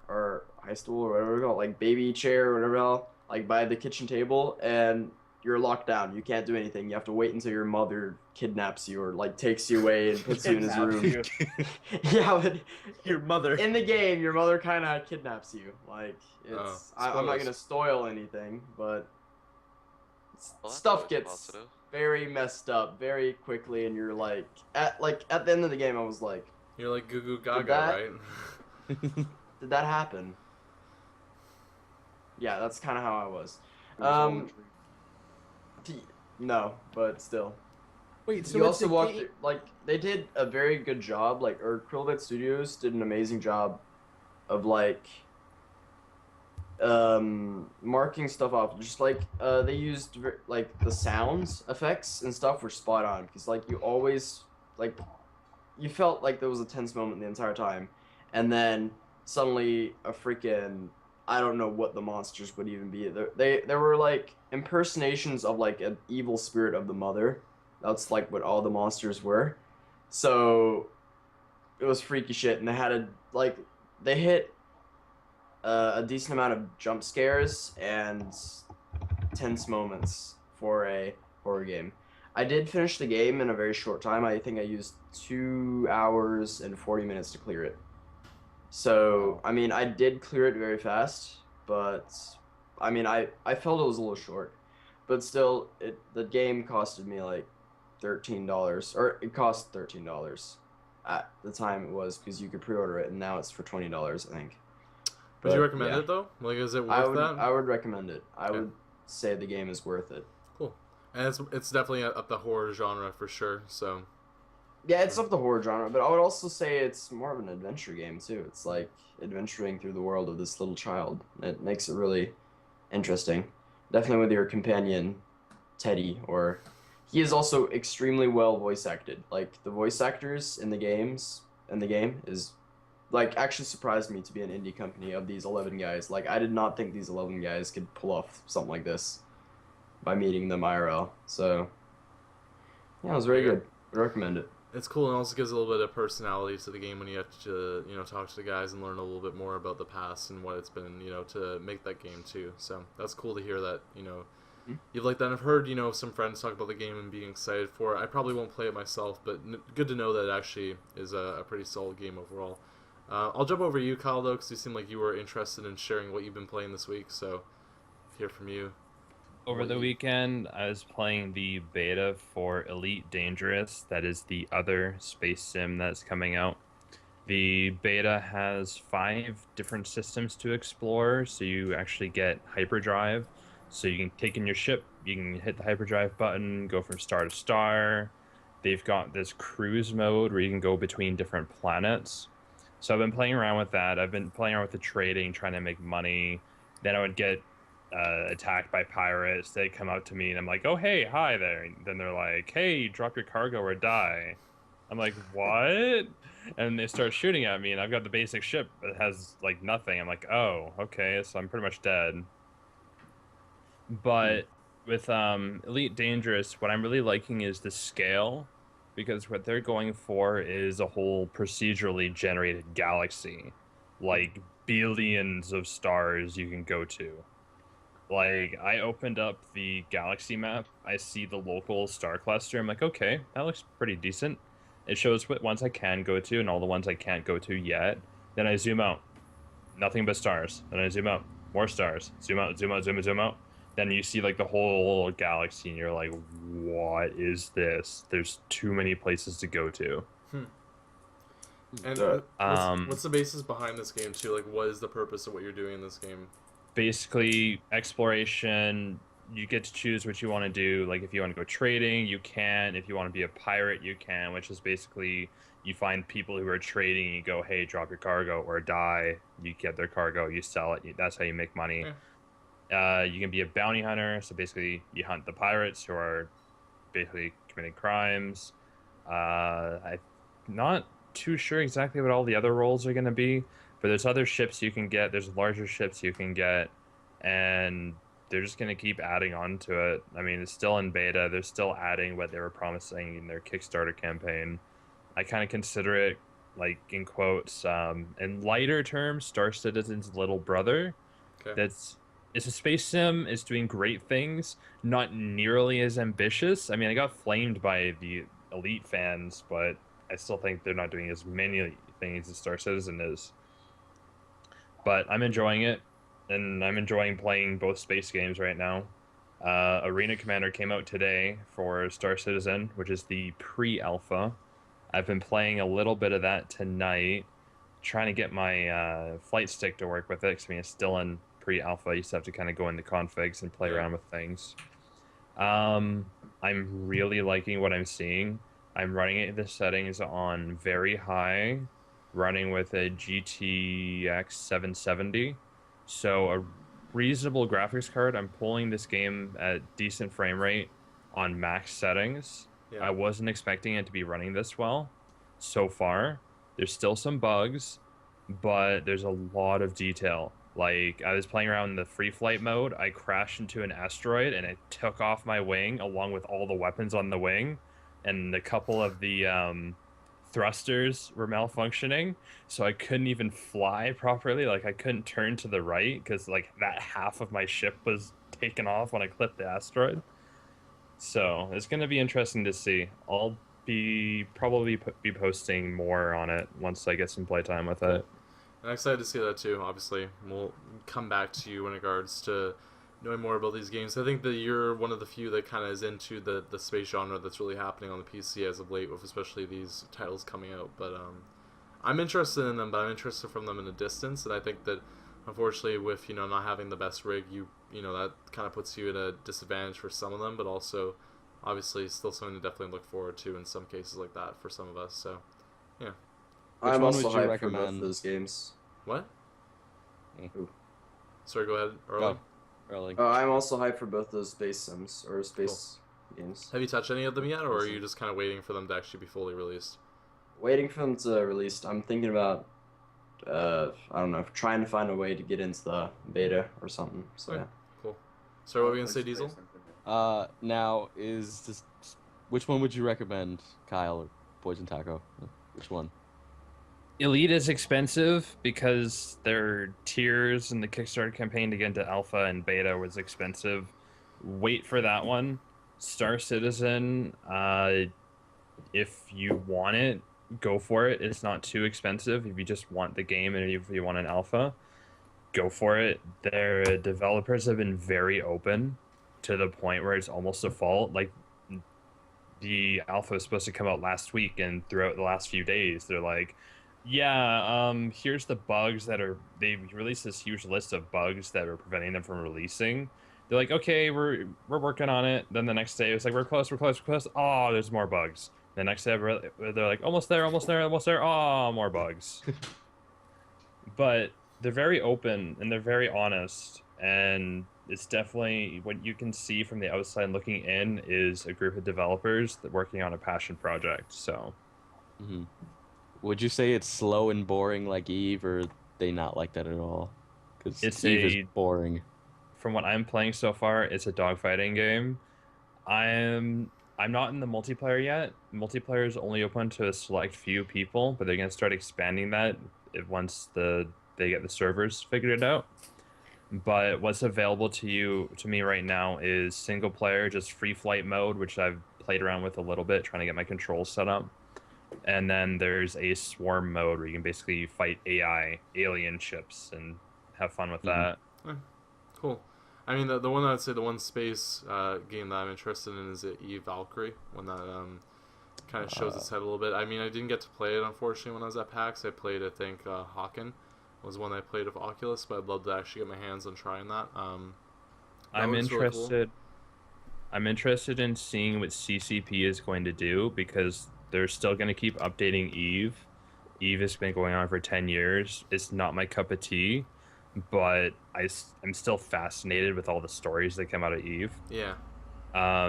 or high stool or whatever we call it, baby chair or whatever else, by the kitchen table, and you're locked down. You can't do anything. You have to wait until your mother kidnaps you or takes you away and puts you in his room. Yeah, but your mother in the game, your mother kind of kidnaps you. I'm not gonna spoil anything, but stuff gets very messed up very quickly, and you're at the end of the game, I was like, you're like goo goo gaga, right? Did that happen? Yeah, that's kind of how I was. No, but still. Wait, so you also walked through, they did a very good job, or Krillbit Studios did an amazing job of marking stuff off. Just they used the sounds effects and stuff were spot on, because you always you felt like there was a tense moment the entire time, and then suddenly a freaking, I don't know what the monsters would even be. There were impersonations of an evil spirit of the mother. That's what all the monsters were. So it was freaky shit, and they had they hit a decent amount of jump scares and tense moments for a horror game. I did finish the game in a very short time. I think I used 2 hours and 40 minutes to clear it. So, I mean, I did clear it very fast, but I mean, I felt it was a little short. But still, the game costed me like $13, or it cost $13 at the time it was, because you could pre-order it, and now it's for $20, I think. Would you But, recommend yeah. it though? Like, is it worth that? I would recommend it. I Okay. would say the game is worth it. Cool. And it's definitely up the horror genre for sure. So Yeah, it's up the horror genre, but I would also say it's more of an adventure game too. It's like adventuring through the world of this little child. It makes it really interesting. Definitely with your companion, Teddy, or he is also extremely well voice acted. Like the voice actors in the game is like actually surprised me to be an indie company of these 11 guys. Like I did not think these 11 guys could pull off something like this by meeting them IRL. So yeah, it was very good. I recommend it. it's cool, and also gives a little bit of personality to the game when you have to, talk to the guys and learn a little bit more about the past and what it's been, to make that game too. So that's cool to hear that, you've liked that. And I've heard, some friends talk about the game and being excited for it. I probably won't play it myself, but good to know that it actually is a pretty solid game overall. I'll jump over to you, Kyle, though, because you seem like you were interested in sharing what you've been playing this week, so hear from you. Over the weekend, I was playing the beta for Elite Dangerous. That is the other space sim that's coming out. The beta has 5 different systems to explore, so you actually get hyperdrive. So you can take in your ship, you can hit the hyperdrive button, go from star to star. They've got this cruise mode where you can go between different planets. So I've been playing around with that. I've been playing around with the trading, trying to make money. Then I would get attacked by pirates. They come out to me and I'm like, oh hey, hi there. And then they're like, hey, drop your cargo or die. I'm like, what? And they start shooting at me, and I've got the basic ship that has like nothing. I'm like, oh, okay, so I'm pretty much dead. But with Elite Dangerous, what I'm really liking is the scale, because what they're going for is a whole procedurally generated galaxy, like billions of stars you can go to. Like, I opened up the galaxy map, I see the local star cluster, I'm like, okay, that looks pretty decent. It shows what ones I can go to and all the ones I can't go to yet. Then I zoom out, nothing but stars. Then I zoom out, more stars. Zoom out, zoom out, zoom out, zoom out. Then you see like the whole galaxy and you're like, what is this? There's too many places to go to. And what's the basis behind this game too? Like, what is the purpose of what you're doing in this game? Basically, exploration. You get to choose what you want to do. Like, if you want to go trading, you can. If you want to be a pirate, you can, which is basically you find people who are trading and you go, hey, drop your cargo or die. You get their cargo, you sell it. That's how you make money. You can be a bounty hunter. So basically, you hunt the pirates who are basically committing crimes. I'm not too sure exactly what all the other roles are going to be, but there's other ships you can get. There's larger ships you can get, and they're just going to keep adding on to it. I mean, it's still in beta. They're still adding what they were promising in their Kickstarter campaign. I kind of consider it, like, in quotes, in lighter terms, Star Citizen's little brother. Okay. It's a space sim. It's doing great things. Not nearly as ambitious. I mean, I got flamed by the Elite fans, but I still think they're not doing as many things as Star Citizen is. But I'm enjoying it, and I'm enjoying playing both space games right now. Arena Commander came out today for Star Citizen, which is the pre-alpha. I've been playing a little bit of that tonight, trying to get my flight stick to work with it, because I mean, it's still in pre-alpha. You still have to kind of go into configs and play around with things. I'm really liking what I'm seeing. I'm running the settings on very high, running with a GTX 770. So a reasonable graphics card. I'm pulling this game at decent frame rate on max settings. Yeah. I wasn't expecting it to be running this well so far. There's still some bugs, but there's a lot of detail. Like, I was playing around in the free flight mode. I crashed into an asteroid and it took off my wing along with all the weapons on the wing, and a couple of the thrusters were malfunctioning, so I couldn't even fly properly. Like, I couldn't turn to the right because like that half of my ship was taken off when I clipped the asteroid. So it's going to be interesting to see. I'll be probably be posting more on it once I get some playtime with it. I'm excited to see that too. Obviously, we'll come back to you in regards to knowing more about these games. I think that you're one of the few that kind of is into the space genre that's really happening on the PC as of late, with especially these titles coming out. But I'm interested in them, but I'm interested from them in a distance, and I think that unfortunately with not having the best rig, that kind of puts you at a disadvantage for some of them, but also obviously still something to definitely look forward to in some cases like that for some of us. So yeah. Which I'm one also would you hyped for both recommend? of those games. What? Ooh. Sorry, go ahead, Erling. Erling. I'm also hyped for both those space sims or space games. Have you touched any of them yet, or are you just kind of waiting for them to actually be fully released? Waiting for them to release. I'm thinking about, I don't know, trying to find a way to get into the beta or something. So Okay. yeah. Cool. So what were we gonna say, Diesel? Now is this. Which one would you recommend, Kyle or Poison Taco? Which one? Elite is expensive because their tiers in the Kickstarter campaign to get into alpha and beta was expensive. Wait for that one. Star Citizen, if you want it, go for it. It's not too expensive. If you just want the game and if you want an alpha, go for it. Their developers have been very open to the point where it's almost a fault. Like, the alpha was supposed to come out last week, and throughout the last few days, they're like, yeah, here's the bugs that are... They released this huge list of bugs that are preventing them from releasing. They're like, okay, we're working on it. Then the next day, it's like, we're close. Oh, there's more bugs. The next day, they're like, almost there. Oh, more bugs. But they're very open, and they're very honest, and it's definitely what you can see from the outside looking in is a group of developers that working on a passion project. So, Would you say it's slow and boring like Eve, or they not like that at all? Because Eve is boring. From what I'm playing so far, it's a dogfighting game. I'm not in the multiplayer yet. Multiplayer is only open to a select few people, but they're gonna start expanding that once they get the servers figured out. But what's available to me right now is single player, just free flight mode, which I've played around with a little bit, trying to get my controls set up. And then there's a swarm mode where you can basically fight alien ships, and have fun with that. Cool. I mean, the one that I'd say, the one space game that I'm interested in is the Eve Valkyrie, one that kind of shows its head a little bit. I mean, I didn't get to play it, unfortunately, when I was at PAX. I played, I think, Hawken was one I played of Oculus, but I'd love to actually get my hands on trying that. I'm interested. Really cool. I'm interested in seeing what CCP is going to do, because they're still going to keep updating Eve. Eve has been going on for 10 years. It's not my cup of tea, but I'm still fascinated with all the stories that come out of Eve. Yeah.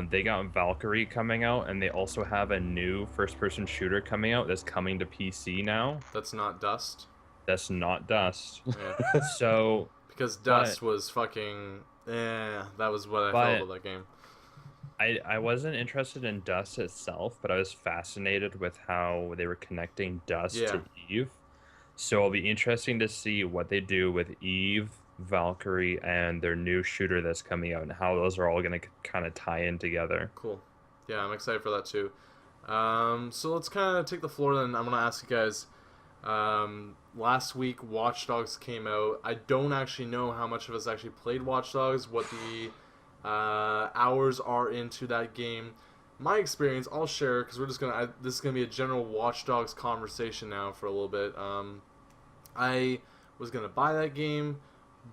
They got Valkyrie coming out, and they also have a new first-person shooter coming out that's coming to PC now. That's not Dust. That's not Dust. Yeah. So... Because Dust was fucking... that was what I felt about that game. I wasn't interested in Dust itself, but I was fascinated with how they were connecting Dust to Eve. So it'll be interesting to see what they do with Eve, Valkyrie, and their new shooter that's coming out, and how those are all going to kind of tie in together. Cool. Yeah, I'm excited for that too. So let's kind of take the floor then. I'm going to ask you guys, last week Watch Dogs came out. I don't actually know how much of us actually played Watch Dogs, what the hours are into that game. My experience, I'll share, because we're just gonna. This is gonna be a general Watch Dogs conversation now for a little bit. I was gonna buy that game,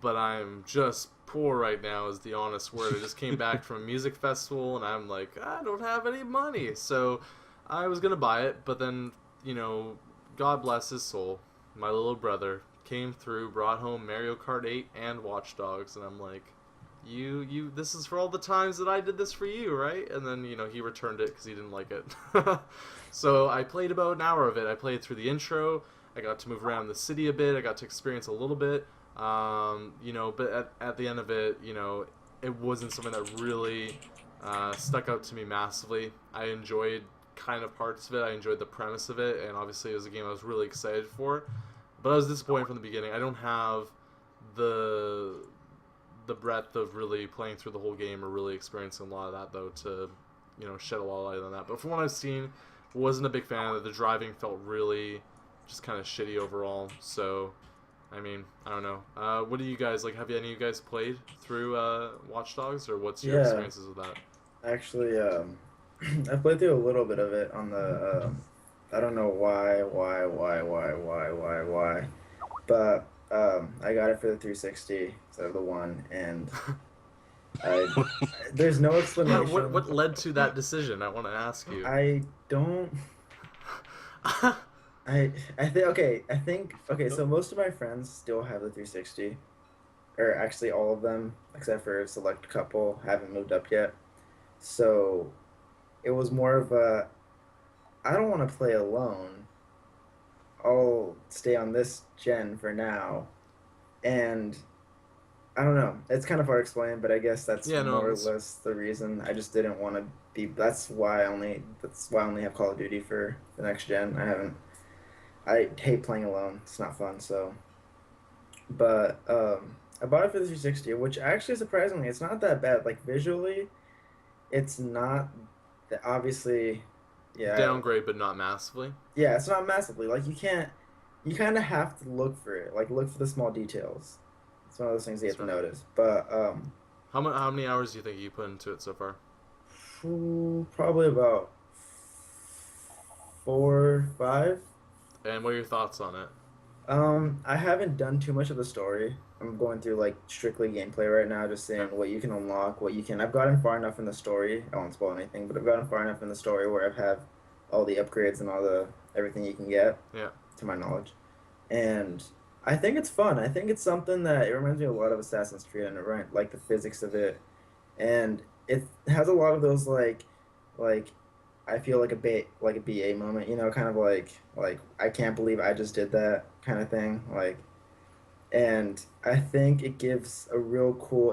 but I'm just poor right now, is the honest word. I just came back from a music festival, and I'm like, I don't have any money, so I was gonna buy it, but then, God bless his soul, my little brother came through, brought home Mario Kart 8 and Watch Dogs, and I'm like, you this is for all the times that I did this for you, right? And then, he returned it because he didn't like it. So I played about an hour of it. I played through the intro. I got to move around the city a bit. I got to experience a little bit. But at the end of it, it wasn't something that really stuck out to me massively. I enjoyed kind of parts of it. I enjoyed the premise of it, and obviously it was a game I was really excited for. But I was disappointed from the beginning. I don't have the breadth of really playing through the whole game or really experiencing a lot of that, though, to shed a lot of light on that. But from what I've seen, wasn't a big fan of it. The driving felt really just kind of shitty overall. So I mean, I don't know. What do you guys like? Have any of you guys played through Watch Dogs, or what's your experiences with that? Actually, I played through a little bit of it on the. I don't know why, but I got it for the 360 instead of the one, and there's no explanation. What led to that decision? I want to ask you. I don't. I think so most of my friends still have the 360, or actually all of them except for a select couple haven't moved up yet. So it was more of a, I don't want to play alone. I'll stay on this gen for now, and I don't know. It's kind of hard to explain, but I guess that's more or less the reason. I just didn't want to be. That's why I only have Call of Duty for the next gen. I hate playing alone. It's not fun. So, but I bought it for the 360, which actually surprisingly, it's not that bad. Like visually, it's not that obviously. Yeah. Downgrade, but not massively. Yeah, it's not massively. Like you kind of have to look for it. Like look for the small details. It's one of those things you have to notice. But how many hours do you think you put into it so far? Probably about 4, 5. And what are your thoughts on it? I haven't done too much of the story. I'm going through like strictly gameplay right now, just seeing what you can unlock, what you can. I've gotten far enough in the story. I won't spoil anything, but I've gotten far enough in the story where I've had all the upgrades and all the everything you can get. Yeah. To my knowledge, and I think it's fun. I think it's something that it reminds me a lot of Assassin's Creed, and like the physics of it, and it has a lot of those like I feel like a BA moment, you know, kind of like I can't believe I just did that kind of thing, like, and I think it gives a real cool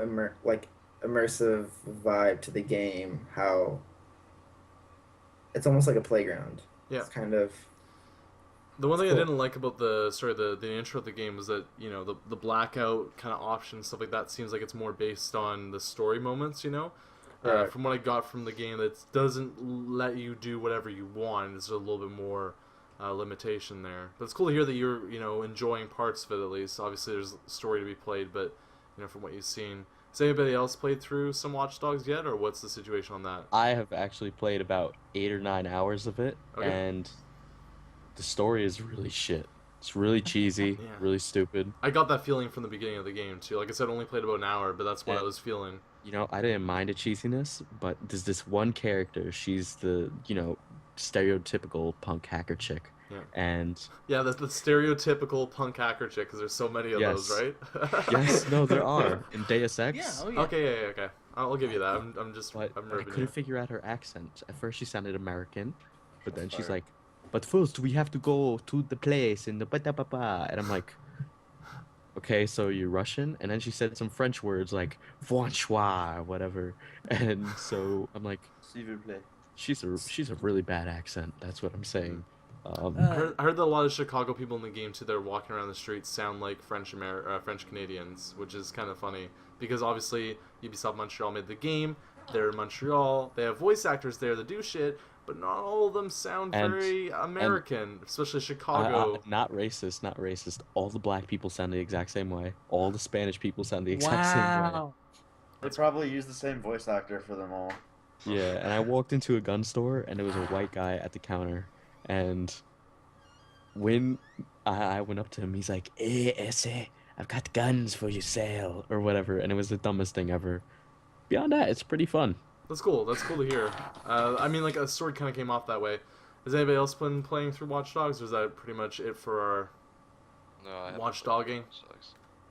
immersive vibe to the game. How it's almost like a playground. Yeah. It's kind of. The one thing I didn't like about the intro of the game was that, you know, the blackout kind of option, stuff like that, seems like it's more based on the story moments, you know? Right. From what I got from the game, that doesn't let you do whatever you want. There's a little bit more limitation there. But it's cool to hear that you're, you know, enjoying parts of it at least. Obviously, there's a story to be played, but, you know, from what you've seen. Has anybody else played through some Watch Dogs yet, or what's the situation on that? I have actually played about 8 or 9 hours of it, and the story is really shit. It's really cheesy, really stupid. I got that feeling from the beginning of the game, too. Like I said, I only played about an hour, but that's what I was feeling. You know, I didn't mind the cheesiness, but there's this one character. She's the, you know, stereotypical punk hacker chick. Yeah. And yeah, the stereotypical punk hacker chick, because there's so many of those, right? Yes, no, there are. In Deus Ex. Yeah, oh yeah. Okay, okay. I'll give you that. I'm I couldn't figure out her accent. At first she sounded American, but then she's like, but first we have to go to the place in the ba-da-ba-ba. And I'm like, okay, so you're Russian? And then she said some French words like "Francois" or whatever. And so I'm like, s'il vous plaît. She's a really bad accent. That's what I'm saying. I heard that a lot of Chicago people in the game too that are walking around the streets sound like French Canadians, which is kind of funny because obviously Ubisoft Montreal made the game. They're in Montreal. They have voice actors there that do shit, but not all of them sound very American, especially Chicago. Not racist, not racist. All the black people sound the exact same way. All the Spanish people sound the exact same way. They probably use the same voice actor for them all. Yeah, and I walked into a gun store, and there was a white guy at the counter, and when I went up to him, he's like, "Hey, ese, I've got guns for you sale," or whatever, and it was the dumbest thing ever. Beyond that, it's pretty fun. That's cool. That's cool to hear. I mean, like, a story kind of came off that way. Has anybody else been playing through Watch Dogs, or is that pretty much it for our Watch Dogging?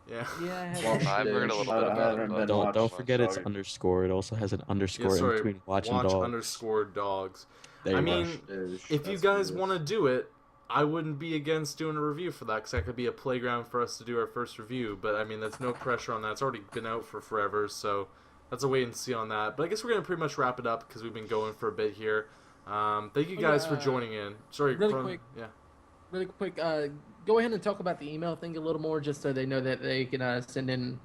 Yeah. I've heard a little bit about it. But Don't forget it's underscore. It also has an underscore in between Watch and Dogs. Underscore Dogs. There I you go. mean, if you guys want to do it, I wouldn't be against doing a review for that, because that could be a playground for us to do our first review. But, I mean, that's no pressure on that. It's already been out for forever, so that's a wait and see on that. But I guess we're going to pretty much wrap it up, because we've been going for a bit here. Thank you guys for joining in. Sorry, really quick, go ahead and talk about the email thing a little more, just so they know that they can send in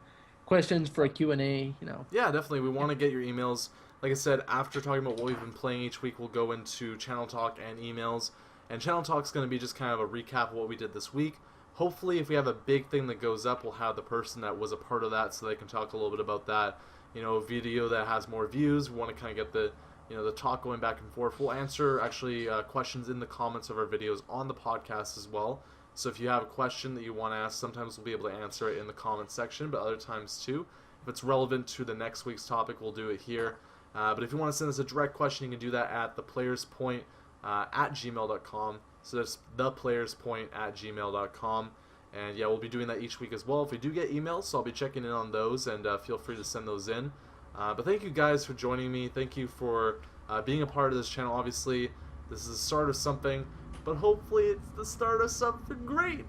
questions for a Q&A, you know. Yeah, definitely. We want to get your emails. Like I said, after talking about what we've been playing each week, we'll go into Channel Talk and emails. And Channel Talk's going to be just kind of a recap of what we did this week. hopefully, if we have a big thing that goes up, we'll have the person that was a part of that so they can talk a little bit about that. You know, a video that has more views. We want to kind of get the, you know, the talk going back and forth. We'll answer actually questions in the comments of our videos on the podcast as well. So if you have a question that you want to ask, sometimes we'll be able to answer it in the comment section, but other times too. If it's relevant to the next week's topic, we'll do it here. But if you want to send us a direct question, you can do that at theplayerspoint at gmail.com. So that's theplayerspoint at gmail.com. And yeah, we'll be doing that each week as well. If we do get emails, so I'll be checking in on those, and feel free to send those in. But thank you guys for joining me. Thank you for being a part of this channel. Obviously, this is the start of something, but hopefully it's the start of something great.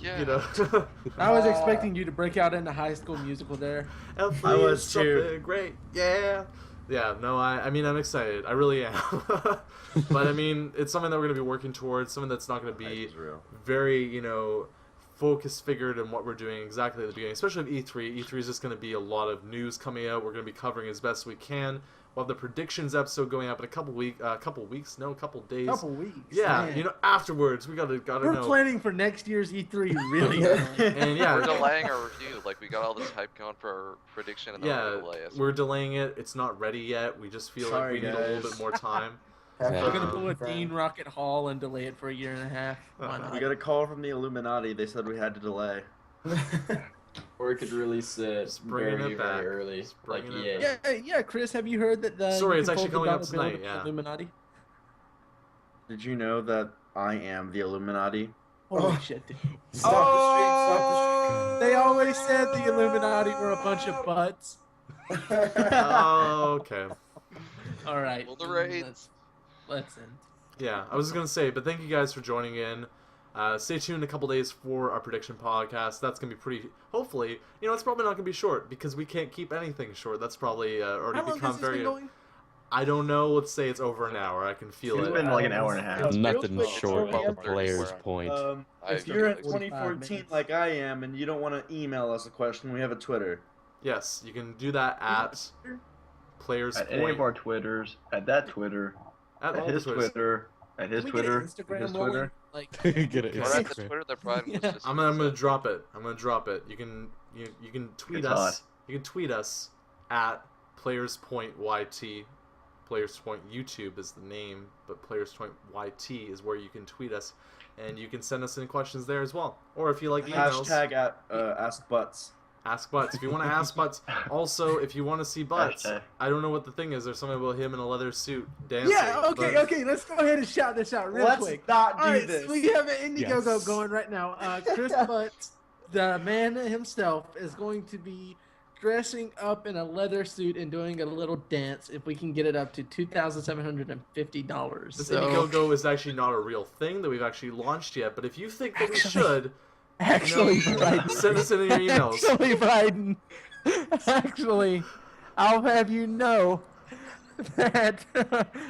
Yeah. You know. I was expecting you to break out into High School Musical there. Hopefully I was it's too. something great. Yeah. Yeah, no, I mean, I'm excited. I really am. But, I mean, it's something that we're going to be working towards, something that's not going to be very, you know, focus figured in what we're doing exactly at the beginning, especially with E3. E3 is just going to be a lot of news coming out. We're going to be covering as best we can. We'll have the predictions episode going up in a couple days. Couple weeks. Yeah, Man. you know, afterwards we gotta We're know. planning for next year's E3 really. And yeah, We're delaying our review. Like, we got all this hype going for our prediction, and then yeah, we're delay it. we're delaying it. It's not ready yet. We just feel like we Sorry, need a little guys. bit more time. We're gonna Um, pull a Dean Rocket Hall and delay it for a year and a half. Why not? We got a call from the Illuminati. They said we had to delay. Or we could release it Just bringing very, it back. very early, Just like bringing EA. it Yeah, Chris, have you heard that the Sorry, you it's can actually pull the coming up dollar bill tonight, to yeah. Illuminati? Did you know that I am the Illuminati? Holy shit, dude. Stop the They always said the Illuminati were a bunch of butts. Oh, okay. All right. Pull the reins. Let's end. Yeah, I was just gonna say, but thank you guys for joining in. Stay tuned in a couple days for our prediction podcast. That's gonna be pretty. Hopefully, you know, it's probably not gonna be short because we can't keep anything short. That's probably already How long become has this very. been going? I don't know. Let's say it's over an hour. I can feel It's it. been like an hour and a half. Nothing quick, short before we of the end. player's point. I If agree you're with at this. 2014 minutes. like I am and you don't want to email us a question, we have a Twitter. Yes, you can do that at Players At any of Point. our Twitters, at that Twitter, At at all his the Twitters. Twitter, at his Can we get Twitter, an Instagram his rolling? Twitter. Like, Get it. Or at the Instagram. Twitter that Bryden was Yeah. just. I'm gonna drop it. I'm gonna drop it. You can tweet It's us. hot. You can tweet us at Players Point YT. Players Point YouTube is the name, but Players Point YT is where you can tweet us, and you can send us any questions there as well. Or if you like emails, Hashtag at Ask Butts. ask Butts. If you want to ask Butts, also if you want to see Butts, Hashtag. I don't know what the thing is. There's something about him in a leather suit dancing. yeah, okay, but- okay. Let's go ahead and shout this out real Let's quick. not do All right, this. so we have an Indiegogo Yes. going right now. Cris Butts, the man himself, is going to be dressing up in a leather suit and doing a little dance if we can get it up to $2,750. This So, Indiegogo is actually not a real thing that we've actually launched yet, but if you think that we should, actually, Bryden, send us in your emails. Actually, Bryden, actually, I'll have you know that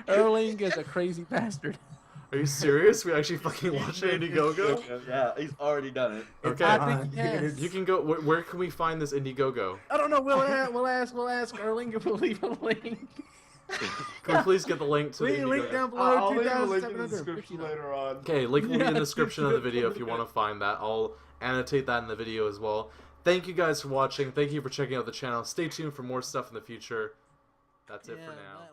Erling is a crazy bastard. Are you serious? We actually fucking launched an Indiegogo? Yeah, he's already done it. Okay. I think he has. You can go. Where can we find this Indiegogo? I don't know. We'll ask Erling if we'll leave a link. Can we please get the link to the Link Indiegogo? down below. I'll leave a link in the 2,750. description later on. Okay, link will be in the Yeah, description of the video if you want to find that. I'll annotate that in the video as well. Thank you guys for watching. Thank you for checking out the channel. Stay tuned for more stuff in the future. That's it for now.